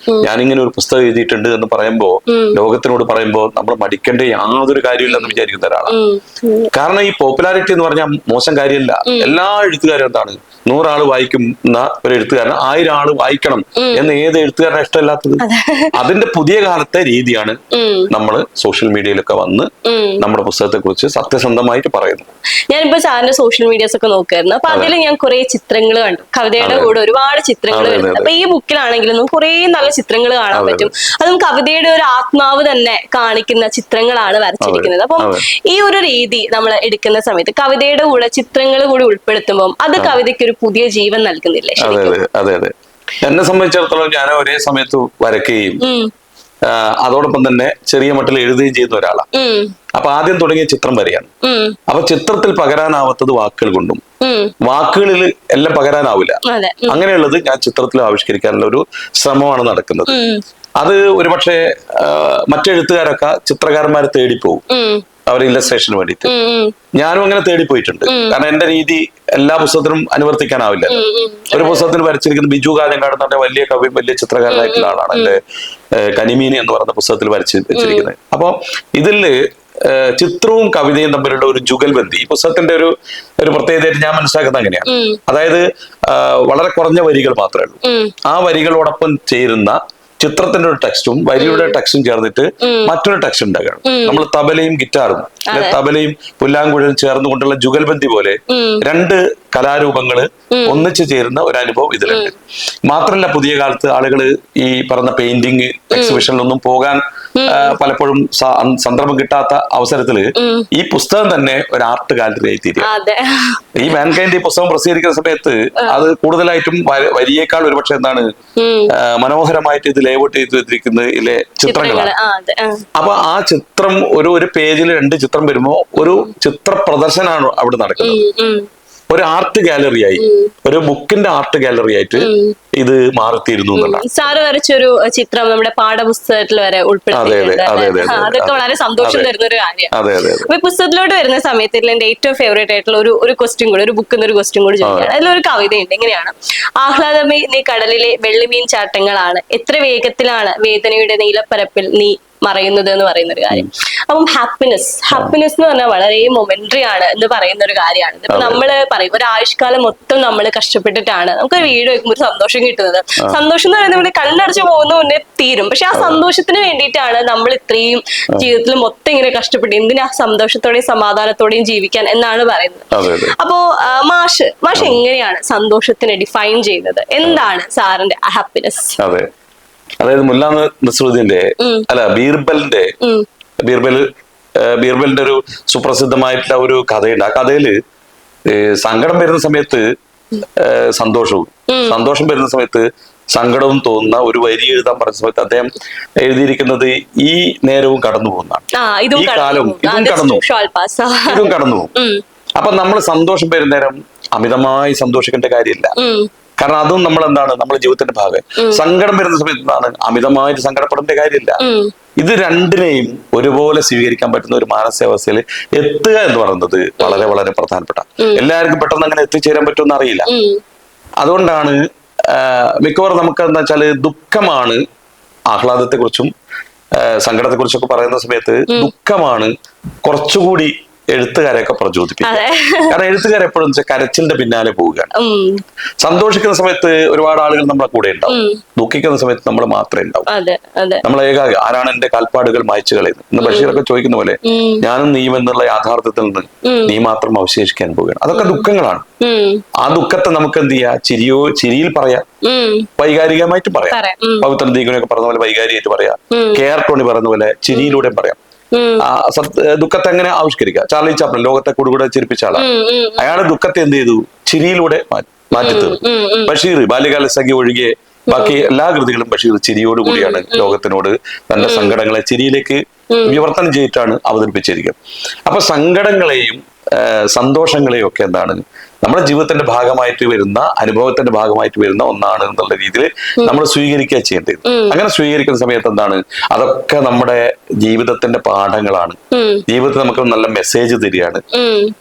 ഞാനിങ്ങനെ ഒരു പുസ്തകം എഴുതിയിട്ടുണ്ട് എന്ന് പറയുമ്പോ, ലോകത്തിനോട് പറയുമ്പോ നമ്മൾ മടിക്കേണ്ട യാതൊരു കാര്യമില്ലെന്ന് വിചാരിക്കുന്ന ഒരാളാണ്. കാരണം ഈ പോപ്പുലാരിറ്റി എന്ന് പറഞ്ഞാൽ മോശം കാര്യമല്ല. എല്ലാ എഴുത്തുകാരും എന്താണ്, 100 ആള് വായിക്കുന്ന ഒരു എഴുത്തുകാരന് 1000 ആള് വായിക്കണം എന്ന് ഏത് എഴുത്തുകാരനെ ഇഷ്ടമില്ലാത്തത്? അതിന്റെ പുതിയ കാലത്തെ രീതിയാണ് നമ്മൾ സോഷ്യൽ മീഡിയയിലൊക്കെ വന്ന് നമ്മുടെ പുസ്തകത്തെ കുറിച്ച് സത്യസന്ധമായിട്ട് പറയുന്നത്. ഞാനിപ്പോ സാറിന്റെ സോഷ്യൽ മീഡിയാസ് ഒക്കെ നോക്കായിരുന്നു. അപ്പൊ അതിൽ ഞാൻ കുറെ ചിത്രങ്ങൾ കണ്ടു, കവിതയുടെ കൂടെ ഒരുപാട് ചിത്രങ്ങൾ കണ്ടു. അപ്പൊ ഈ ബുക്കിലാണെങ്കിലും നമുക്ക് കുറെ നല്ല ചിത്രങ്ങൾ കാണാൻ പറ്റും. അതും കവിതയുടെ ഒരു ആത്മാവ് തന്നെ കാണിക്കുന്ന ചിത്രങ്ങളാണ് വരച്ചിരിക്കുന്നത്. അപ്പം ഈ ഒരു രീതി നമ്മൾ എടുക്കുന്ന സമയത്ത് കവിതയുടെ കൂടെ ചിത്രങ്ങൾ കൂടി ഉൾപ്പെടുത്തുമ്പോൾ അത് കവിതയ്ക്ക് ഒരു പുതിയ ജീവൻ നൽകുന്നില്ലേ? അതെ. എന്നെ സംബന്ധിച്ചിടത്തോളം ഞാൻ ഒരേ സമയത്ത് വരയ്ക്കുകയും അതോടൊപ്പം തന്നെ ചെറിയ മട്ടിൽ എഴുതുകയും ചെയ്യുന്ന ഒരാളാണ്. അപ്പൊ ആദ്യം തുടങ്ങിയ ചിത്രം വരെയാണ്. അപ്പൊ ചിത്രത്തിൽ പകരാനാവാത്തത് വാക്കുകൾ കൊണ്ടും, വാക്കുകളിൽ എല്ലാം പകരാനാവില്ല. അങ്ങനെയുള്ളത് ഞാൻ ചിത്രത്തിൽ ആവിഷ്കരിക്കാനുള്ള ഒരു ശ്രമമാണ് നടക്കുന്നത്. അത് ഒരുപക്ഷെ മറ്റെഴുത്തുകാരൊക്കെ ചിത്രകാരന്മാരെ തേടിപ്പോവും അവർ ഇല്ലസ്ട്രേഷന് വേണ്ടിയിട്ട്. ഞാനും അങ്ങനെ തേടിപ്പോയിട്ടുണ്ട്. കാരണം എന്റെ രീതി എല്ലാ പുസ്തകത്തിനും അനുവർത്തിക്കാനാവില്ല. ഒരു പുസ്തകത്തിൽ വരച്ചിരിക്കുന്ന ബിജു കാഞ്ഞങ്ങാട് എന്ന വലിയ കവി, വലിയ ചിത്രകാരനായിട്ടുള്ള ആളാണ് എന്റെ കനിമീനി എന്ന് പറയുന്ന പുസ്തകത്തിൽ വരച്ച് വെച്ചിരിക്കുന്നത്. അപ്പൊ ഇതില് ചിത്രവും കവിതയും തമ്മിലുള്ള ഒരു ജുഗൽബന്ധി ഈ പുസ്തകത്തിന്റെ ഒരു പ്രത്യേകതയായിട്ട് ഞാൻ മനസ്സിലാക്കുന്നത് അങ്ങനെയാണ്. അതായത് വളരെ കുറഞ്ഞ വരികൾ മാത്രമേ ഉള്ളൂ. ആ വരികളോടൊപ്പം ചേരുന്ന ചിത്രത്തിന്റെ ഒരു ടെക്സ്റ്റും വരിയുടെ ടെക്സ്റ്റും ചേർന്നിട്ട് മറ്റൊരു ടെക്സ്റ്റ് ഉണ്ടാക്കുകയാണ്. നമ്മൾ തബലയും ഗിറ്റാറും, തബലയും പുല്ലാങ്കുഴലും ചേർന്നുകൊണ്ടുള്ള ജുഗൽബന്ധി പോലെ രണ്ട് കലാരൂപങ്ങള് ഒന്നിച്ചു ചേരുന്ന ഒരു അനുഭവം ഇതിലുണ്ട്. മാത്രമല്ല പുതിയ കാലത്ത് ആളുകൾ ഈ പറഞ്ഞ പെയിന്റിങ് എക്സിബിഷനിലൊന്നും പോകാൻ പലപ്പോഴും സന്ദർഭം കിട്ടാത്ത അവസരത്തില് ഈ പുസ്തകം തന്നെ ഒരു ആർട്ട് ഗാലറി ആയി തീരുക. ഈ മാൻകൈൻഡ് ഈ പുസ്തകം പ്രസിദ്ധീകരിക്കുന്ന സമയത്ത് അത് കൂടുതലായിട്ടും വരിയേക്കാൾ ഒരുപക്ഷെ എന്താണ് മനോഹരമായിട്ട് ഇത് ലേഔട്ട് ചെയ്ത് വെച്ചിരിക്കുന്നത് ഇതിലെ ചിത്രങ്ങളാണ്. അപ്പൊ ആ ചിത്രം ഒരു പേജിൽ 2 ചിത്രം വരുമ്പോ ഒരു ചിത്ര പ്രദർശനമാണ് അവിടെ നടക്കുന്നത്. ഒരു ആർട്ട് ഗാലറിയായി, ഒരു ബുക്കിന്റെ ആർട്ട് ഗാലറി ആയിട്ട് ഇത് മാറിത്തീരുന്നു എന്നുള്ളതാണ്. സാറ് വരച്ചൊരു ചിത്രം നമ്മുടെ പാഠപുസ്തകത്തിൽ വരെ ഉൾപ്പെടുത്തിയിട്ടുണ്ട്. അതൊക്കെ വളരെ സന്തോഷം തരുന്ന ഒരു കാര്യമാണ്. അപ്പൊ പുസ്തകത്തിലോട്ട് വരുന്ന സമയത്ത് എന്റെ ഏറ്റവും ഫേവറേറ്റ് ആയിട്ടുള്ള ഒരു ക്വസ്റ്റ്യൻ കൂടി, ഒരു ബുക്കിൽ നിന്ന് ഒരു ക്വസ്റ്റ്യൻ കൂടി ചോദിക്കുകയാണ്. അതിലൊരു കവിതയുണ്ട്, ഇങ്ങനെയാണ്: ആഹ്ലാദമേ നീ കടലിലെ വെള്ളിമീൻ ചാട്ടങ്ങളാണ്, എത്ര വേഗത്തിലാണ് വേദനയുടെ നീലപ്പരപ്പിൽ നീ മറയുന്നത് എന്ന് പറയുന്ന ഒരു കാര്യം. അപ്പം ഹാപ്പിനെസ് എന്ന് പറഞ്ഞാൽ വളരെ മൊമെന്ററി ആണ് എന്ന് പറയുന്ന ഒരു കാര്യമാണ്. ഇപ്പൊ നമ്മള് പറയും ഒരു ആയുഷ്കാലം മൊത്തം നമ്മൾ കഷ്ടപ്പെട്ടിട്ടാണ് നമുക്കൊരു വീട് വെക്കുമ്പോൾ ഒരു സന്തോഷം കിട്ടുന്നത്. സന്തോഷം എന്ന് പറയുന്നത് കണ്ണടച്ച് പോകുന്ന മുന്നേ തീരും. പക്ഷെ ആ സന്തോഷത്തിന് വേണ്ടിയിട്ടാണ് നമ്മൾ ഇത്രയും ജീവിതത്തിൽ മൊത്തം ഇങ്ങനെ കഷ്ടപ്പെട്ട് എന്തിനാ സന്തോഷത്തോടെയും സമാധാനത്തോടെയും ജീവിക്കാൻ എന്നാണ് പറയുന്നത്. അപ്പോ മാഷ് എങ്ങനെയാണ് സന്തോഷത്തിനെ ഡിഫൈൻ ചെയ്യുന്നത്? എന്താണ് സാറിന്റെ ഹാപ്പിനെസ്? അതായത് മുല്ല നസ്രുദ്ദീന്റെ അല്ല ബീർബലിന്റെ ഒരു സുപ്രസിദ്ധമായിട്ടുള്ള ഒരു കഥയുണ്ട്. ആ കഥയില് സങ്കടം വരുന്ന സമയത്ത് സന്തോഷം വരുന്ന സമയത്ത് സങ്കടവും തോന്നുന്ന ഒരു വരി എഴുതാൻ പറഞ്ഞ സമയത്ത് അദ്ദേഹം എഴുതിയിരിക്കുന്നത് ഈ നേരവും കടന്നു പോകുന്നതാണ്, ഈ കാലവും ഇതും കടന്നു പോകും. അപ്പൊ നമ്മൾ സന്തോഷം വരുന്ന നേരം അമിതമായി സന്തോഷിക്കേണ്ട കാര്യമില്ല. കാരണം അതും നമ്മൾ എന്താണ്, നമ്മുടെ ജീവിതത്തിന്റെ ഭാഗം. സങ്കടം വരുന്ന സമയത്ത് എന്താണ്, അമിതമായിട്ട് സങ്കടപ്പെടേണ്ട കാര്യമില്ല. ഇത് രണ്ടിനെയും ഒരുപോലെ സ്വീകരിക്കാൻ പറ്റുന്ന ഒരു മാനസികാവസ്ഥയിൽ എത്തുക എന്ന് പറയുന്നത് വളരെ വളരെ പ്രധാനപ്പെട്ട. എല്ലാവർക്കും പെട്ടെന്ന് അങ്ങനെ എത്തിച്ചേരാൻ പറ്റുമെന്ന് അറിയില്ല. അതുകൊണ്ടാണ് മിക്കവാറും നമുക്ക് എന്താ വെച്ചാല് ദുഃഖമാണ് ആഹ്ലാദത്തെക്കുറിച്ചും സങ്കടത്തെക്കുറിച്ചൊക്കെ പറയുന്ന സമയത്ത് ദുഃഖമാണ് കുറച്ചുകൂടി എഴുത്തുകാരെയൊക്കെ പ്രചോദിപ്പിക്കുക. കാരണം എഴുത്തുകാർ എപ്പോഴും കരച്ചിലിന്റെ പിന്നാലെ പോവുകയാണ്. സന്തോഷിക്കുന്ന സമയത്ത് ഒരുപാട് ആളുകൾ നമ്മളെ കൂടെ ഉണ്ടാവും, ദുഃഖിക്കുന്ന സമയത്ത് നമ്മൾ മാത്രമേ ഉണ്ടാവും. നമ്മൾ ഏകാഗ്രത. ആരാണ് എന്റെ കാൽപ്പാടുകൾ മായ്ച്ചു കളയുന്നത് ഇന്ന് ബഷീറൊക്കെ ചോദിക്കുന്ന പോലെ, ഞാനും നീയും എന്നുള്ള യാഥാർത്ഥ്യത്തിൽ നിന്ന് നീ മാത്രം അവശേഷിക്കാൻ പോവുകയാണ്. അതൊക്കെ ദുഃഖങ്ങളാണ്. ആ ദുഃഖത്തെ നമുക്ക് എന്ത് ചെയ്യാം, ചിരിയിൽ പറയാം, വൈകാരികമായിട്ട് പറയാം. പവിത്ര ദീപനൊക്കെ പറഞ്ഞ പോലെ വൈകാരികമായിട്ട് പറയാം. കെയർ ടോണി പറയുന്ന പോലെ ചിരിയിലൂടെ പറയാം. ദുഃഖത്തെ എങ്ങനെ ആവിഷ്കരിക്കുക. ചാർലി ചാപ്ലിൻ ലോകത്തെ കൂടെ ചിരിപ്പിച്ച ആളാണ്. അയാളെ ദുഃഖത്തെ എന്ത് ചെയ്തു, ചിരിയിലൂടെ മാറ്റിത്തീർന്നു. ബഷീർ ബാല്യകാല സഖി ഒഴികെ ബാക്കി എല്ലാ കൃതികളും ബഷീർ ചിരിയോടുകൂടിയാണ് ലോകത്തിനോട് തന്റെ സങ്കടങ്ങളെ ചിരിയിലേക്ക് വിവർത്തനം ചെയ്തിട്ടാണ് അവതരിപ്പിച്ചിരിക്കുന്നത്. അപ്പൊ സങ്കടങ്ങളെയും സന്തോഷങ്ങളെയും ഒക്കെ എന്താണ് നമ്മുടെ ജീവിതത്തിന്റെ ഭാഗമായിട്ട് വരുന്ന, അനുഭവത്തിന്റെ ഭാഗമായിട്ട് വരുന്ന ഒന്നാണ് എന്നുള്ള രീതിയിൽ നമ്മൾ സ്വീകരിക്കുക ചെയ്യേണ്ടത്. അങ്ങനെ സ്വീകരിക്കുന്ന സമയത്ത് എന്താണ്, അതൊക്കെ നമ്മുടെ ജീവിതത്തിന്റെ പാഠങ്ങളാണ്. ജീവിതത്തിൽ നമുക്ക് നല്ല മെസ്സേജ് തരികയാണ്.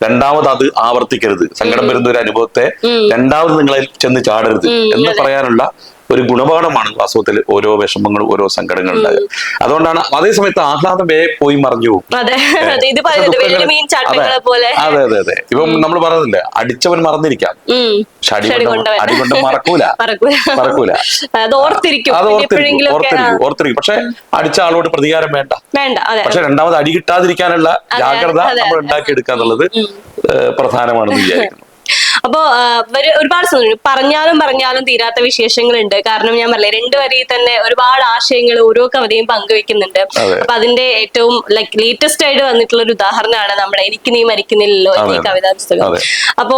രണ്ടാമത് അത് ആവർത്തിക്കരുത്. സങ്കടം വരുന്ന ഒരു അനുഭവത്തെ രണ്ടാമത് നിങ്ങളിൽ ചെന്ന് ചാടരുത് എന്ന് പറയാനുള്ള ഒരു ഗുണപാഠമാണ് വാസ്തവത്തിൽ ഓരോ വിഷമങ്ങളും ഓരോ സങ്കടങ്ങളും ഉണ്ടാകുക. അതുകൊണ്ടാണ് അതേ സമയത്ത് ആഹ്ലാദം പോയി മറിഞ്ഞു പോകും. അതെ. ഇപ്പം നമ്മൾ പറഞ്ഞില്ലേ, അടിച്ചവൻ മറന്നിരിക്കാം, അടികൊണ്ട് മറക്കൂല. അത് ഓർത്തിരിക്കും. പക്ഷെ അടിച്ച ആളോട് പ്രതികാരം വേണ്ട. പക്ഷെ രണ്ടാമത് അടി കിട്ടാതിരിക്കാനുള്ള ജാഗ്രത നമ്മൾ ഉണ്ടാക്കിയെടുക്കുക എന്നുള്ളത് പ്രധാനമാണെന്ന് വിചാരിക്കുന്നു. അപ്പോ ഒരുപാട് പറഞ്ഞാലും തീരാത്ത വിശേഷങ്ങളുണ്ട്. കാരണം ഞാൻ പറഞ്ഞില്ലേ, 2 വരിയിൽ തന്നെ ഒരുപാട് ആശയങ്ങൾ ഓരോ കവിതയും പങ്കുവെക്കുന്നുണ്ട്. അപ്പൊ അതിന്റെ ഏറ്റവും ലേറ്റസ്റ്റ് ആയിട്ട് വന്നിട്ടുള്ള ഒരു ഉദാഹരണമാണ് നമ്മുടെ എനിക്ക് നീ മരിക്കുന്നില്ലല്ലോ ഈ കവിതാ പുസ്തകം. അപ്പോ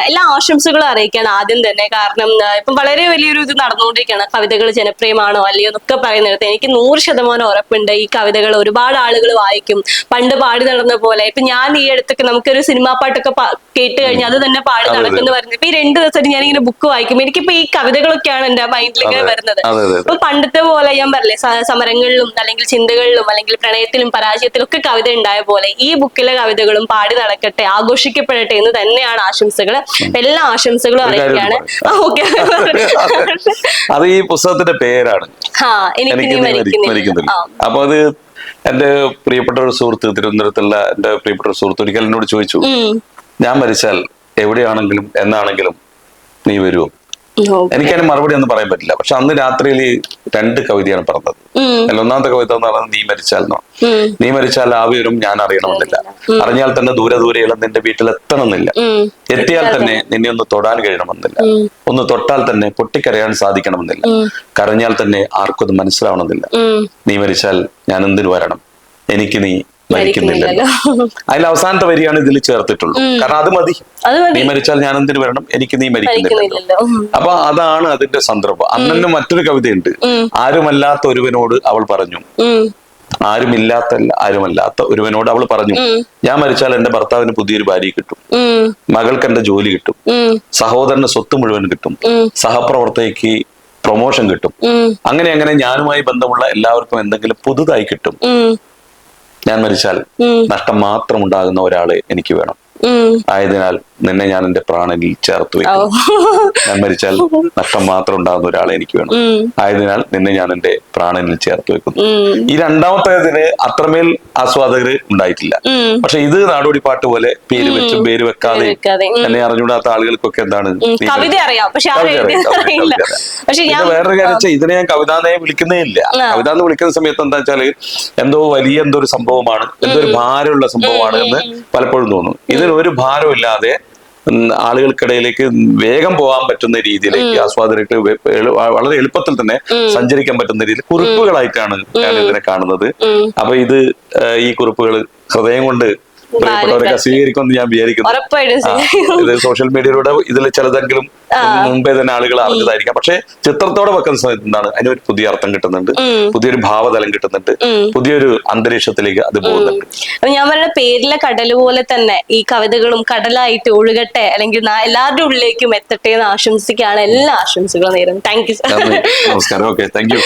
എല്ലാ ആശംസകളും അറിയിക്കാൻ ആദ്യം തന്നെ. കാരണം ഇപ്പം വളരെ വലിയൊരു ഇത് നടന്നുകൊണ്ടിരിക്കുകയാണ്. കവിതകൾ ജനപ്രിയമാണോ അല്ലയോ എന്നൊക്കെ പറയുന്നിടത്ത് എനിക്ക് 100% ഉറപ്പുണ്ട് ഈ കവിതകൾ ഒരുപാട് ആളുകൾ വായിക്കും. പണ്ട് പാടി നടന്ന പോലെ ഇപ്പൊ ഞാൻ ഈ അടുത്തൊക്കെ നമുക്കൊരു സിനിമാ പാട്ടൊക്കെ കേട്ട് കഴിഞ്ഞാൽ അത് തന്നെ പാടി നടക്കുന്നു പറഞ്ഞത്. ഇപ്പൊ ഈ 2 ദിവസമായിട്ട് ഞാനിങ്ങനെ ബുക്ക് വായിക്കും. എനിക്കിപ്പോ ഈ കവിതകളൊക്കെയാണ് എന്റെ മൈൻഡിൽ ഇങ്ങനെ വരുന്നത്. അപ്പൊ പണ്ടത്തെ പോലെ ഞാൻ പറഞ്ഞില്ലേ, സമരങ്ങളിലും അല്ലെങ്കിൽ ചിന്തകളിലും അല്ലെങ്കിൽ പ്രണയത്തിലും പരാജയത്തിലും ഒക്കെ കവിത ഉണ്ടായ പോലെ ഈ ബുക്കിലെ കവിതകളും പാടി നടക്കട്ടെ, ആഘോഷിക്കപ്പെടട്ടെ എന്ന് തന്നെയാണ് ആശംസകൾ. എല്ലാ ആശംസകളും അറിയിക്കാണ്. അത് ഈ പുസ്തകത്തിന്റെ പേരാണ് എനിക്ക് നീ മരിക്കുന്നില്ല. അപ്പൊ അത് എന്റെ പ്രിയപ്പെട്ട ഒരു സുഹൃത്ത്, തിരുവനന്തപുരത്തുള്ള എന്റെ പ്രിയപ്പെട്ട ഒരു സുഹൃത്ത് ഒരിക്കൽ എന്നോട് ചോദിച്ചു, ഞാൻ മരിച്ചാൽ എവിടെയാണെങ്കിലും എന്നാണെങ്കിലും നീ വരുമോ? എനിക്കതിന് മറുപടി ഒന്നും പറയാൻ പറ്റില്ല. പക്ഷെ അന്ന് രാത്രിയിൽ 2 കവിതയാണ് പറഞ്ഞത്. അല്ല, ഒന്നാമത്തെ കവിത എന്ന് പറയുന്നത് നീ മരിച്ചാൽ എന്നോ. നീ മരിച്ചാൽ ആ വിവരം ഞാൻ അറിയണമെന്നില്ല. അറിഞ്ഞാൽ തന്നെ ദൂരെ ദൂരെയുള്ള നിന്റെ വീട്ടിൽ എത്തണമെന്നില്ല. എത്തിയാൽ തന്നെ നിന്നെ ഒന്ന് തൊടാൻ കഴിയണമെന്നില്ല. ഒന്ന് തൊട്ടാൽ തന്നെ പൊട്ടിക്കരയാൻ സാധിക്കണമെന്നില്ല. കരഞ്ഞാൽ തന്നെ ആർക്കൊന്ന് മനസ്സിലാവണമെന്നില്ല. നീ മരിച്ചാൽ ഞാൻ എന്തിനു വരണം, എനിക്ക് നീ മരിക്കുന്നില്ലല്ലോ. അതിൽ അവസാനത്തെ വരിയാണ് ഇതിൽ ചേർത്തിട്ടുള്ളൂ. കാരണം അത് മതി. നീ മരിച്ചാൽ ഞാൻ എന്തിനു വരണം, എനിക്ക് നീ മരിക്കുന്നില്ലല്ലോ. അപ്പൊ അതാണ് അതിന്റെ സന്ദർഭം. അന്നെ മറ്റൊരു കവിതയുണ്ട്, ആരുമല്ലാത്ത ഒരുവനോട് അവൾ പറഞ്ഞു. ആരുമല്ലാത്ത ഒരുവനോട് അവൾ പറഞ്ഞു, ഞാൻ മരിച്ചാൽ എന്റെ ഭർത്താവിന് പുതിയൊരു ഭാര്യ കിട്ടും, മകൾക്ക് എന്റെ ജോലി കിട്ടും, സഹോദരന് സ്വത്ത് മുഴുവൻ കിട്ടും, സഹപ്രവർത്തകയ്ക്ക് പ്രൊമോഷൻ കിട്ടും. അങ്ങനെ ഞാനുമായി ബന്ധമുള്ള എല്ലാവർക്കും എന്തെങ്കിലും പുതുതായി കിട്ടും. ഞാൻ മരിച്ചാൽ നഷ്ടം മാത്രം ഉണ്ടാകുന്ന ഒരാളെ എനിക്ക് വേണം. ആയതിനാൽ നിന്നെ ഞാൻ എന്റെ പ്രാണനിൽ ചേർത്ത് വെക്കും. ഞാൻ മരിച്ചാൽ നഷ്ടം മാത്രം ഉണ്ടാകുന്ന ഒരാളെ എനിക്ക് വേണം. ആയതിനാൽ നിന്നെ ഞാൻ എന്റെ പ്രാണനിൽ ചേർത്ത് വെക്കുന്നു. ഈ രണ്ടാമത്തേതിന് അത്രമേൽ ആസ്വാദകര് ഉണ്ടായിട്ടില്ല. പക്ഷെ ഇത് നാടോടി പാട്ട് പോലെ പേര് വെച്ചും പേര് വെക്കാതെ എന്നെ അറിഞ്ഞൂടാത്ത ആളുകൾക്കൊക്കെ എന്താണ് കവിത അറിയാം. പക്ഷെ വേറൊരു കാര്യം വെച്ചാൽ ഇതിനെ ഞാൻ കവിതാന്നെ വിളിക്കുന്നേ ഇല്ല. കവിത എന്ന് വിളിക്കുന്ന സമയത്ത് എന്താ വെച്ചാല് എന്തോ എന്തോ ഒരു സംഭവമാണ്, എന്തോ ഒരു ഭാരമുള്ള സംഭവമാണ് എന്ന് പലപ്പോഴും തോന്നും. ഇതിന് ഒരു ഭാരമില്ലാതെ ആളുകൾക്കിടയിലേക്ക് വേഗം പോകാൻ പറ്റുന്ന രീതിയിലേക്ക് ആസ്വാദകർക്ക് വളരെ എളുപ്പത്തിൽ തന്നെ സഞ്ചരിക്കാൻ പറ്റുന്ന രീതിയിൽ കുറിപ്പുകളായിട്ടാണ് ഞാൻ ഇതിനെ കാണുന്നത്. അപ്പൊ ഇത് ഈ കുറിപ്പുകൾ ഹൃദയം കൊണ്ട് പ്രിയപ്പെട്ടവരൊക്കെ സ്വീകരിക്കുമെന്ന് ഞാൻ വിചാരിക്കുന്നു. ഇത് സോഷ്യൽ മീഡിയയിലൂടെ ഇതിൽ ചിലതെങ്കിലും മുമ്പേ തന്നെ ആളുകൾ അറിഞ്ഞതായിരിക്കാം. പക്ഷെ ചിത്രത്തോടെ വെക്കുന്ന സമയത്ത് എന്താണ് അതിനൊരു പുതിയ അർത്ഥം കിട്ടുന്നുണ്ട്, പുതിയൊരു ഭാവതലം കിട്ടുന്നുണ്ട്, പുതിയൊരു അന്തരീക്ഷത്തിലേക്ക് അത് പോകുന്നുണ്ട്. ഞാൻ പറയുന്ന പേരിലെ കടൽ പോലെ തന്നെ ഈ കവിതകളും കടലായിട്ട് ഒഴുകട്ടെ, അല്ലെങ്കിൽ എല്ലാവരുടെ ഉള്ളിലേക്കും എത്തട്ടെ എന്ന് ആശംസിക്കുകയാണ്. എല്ലാ ആശംസകളും നേരുന്നു. Thank you. നമസ്കാരം. Okay, thank U.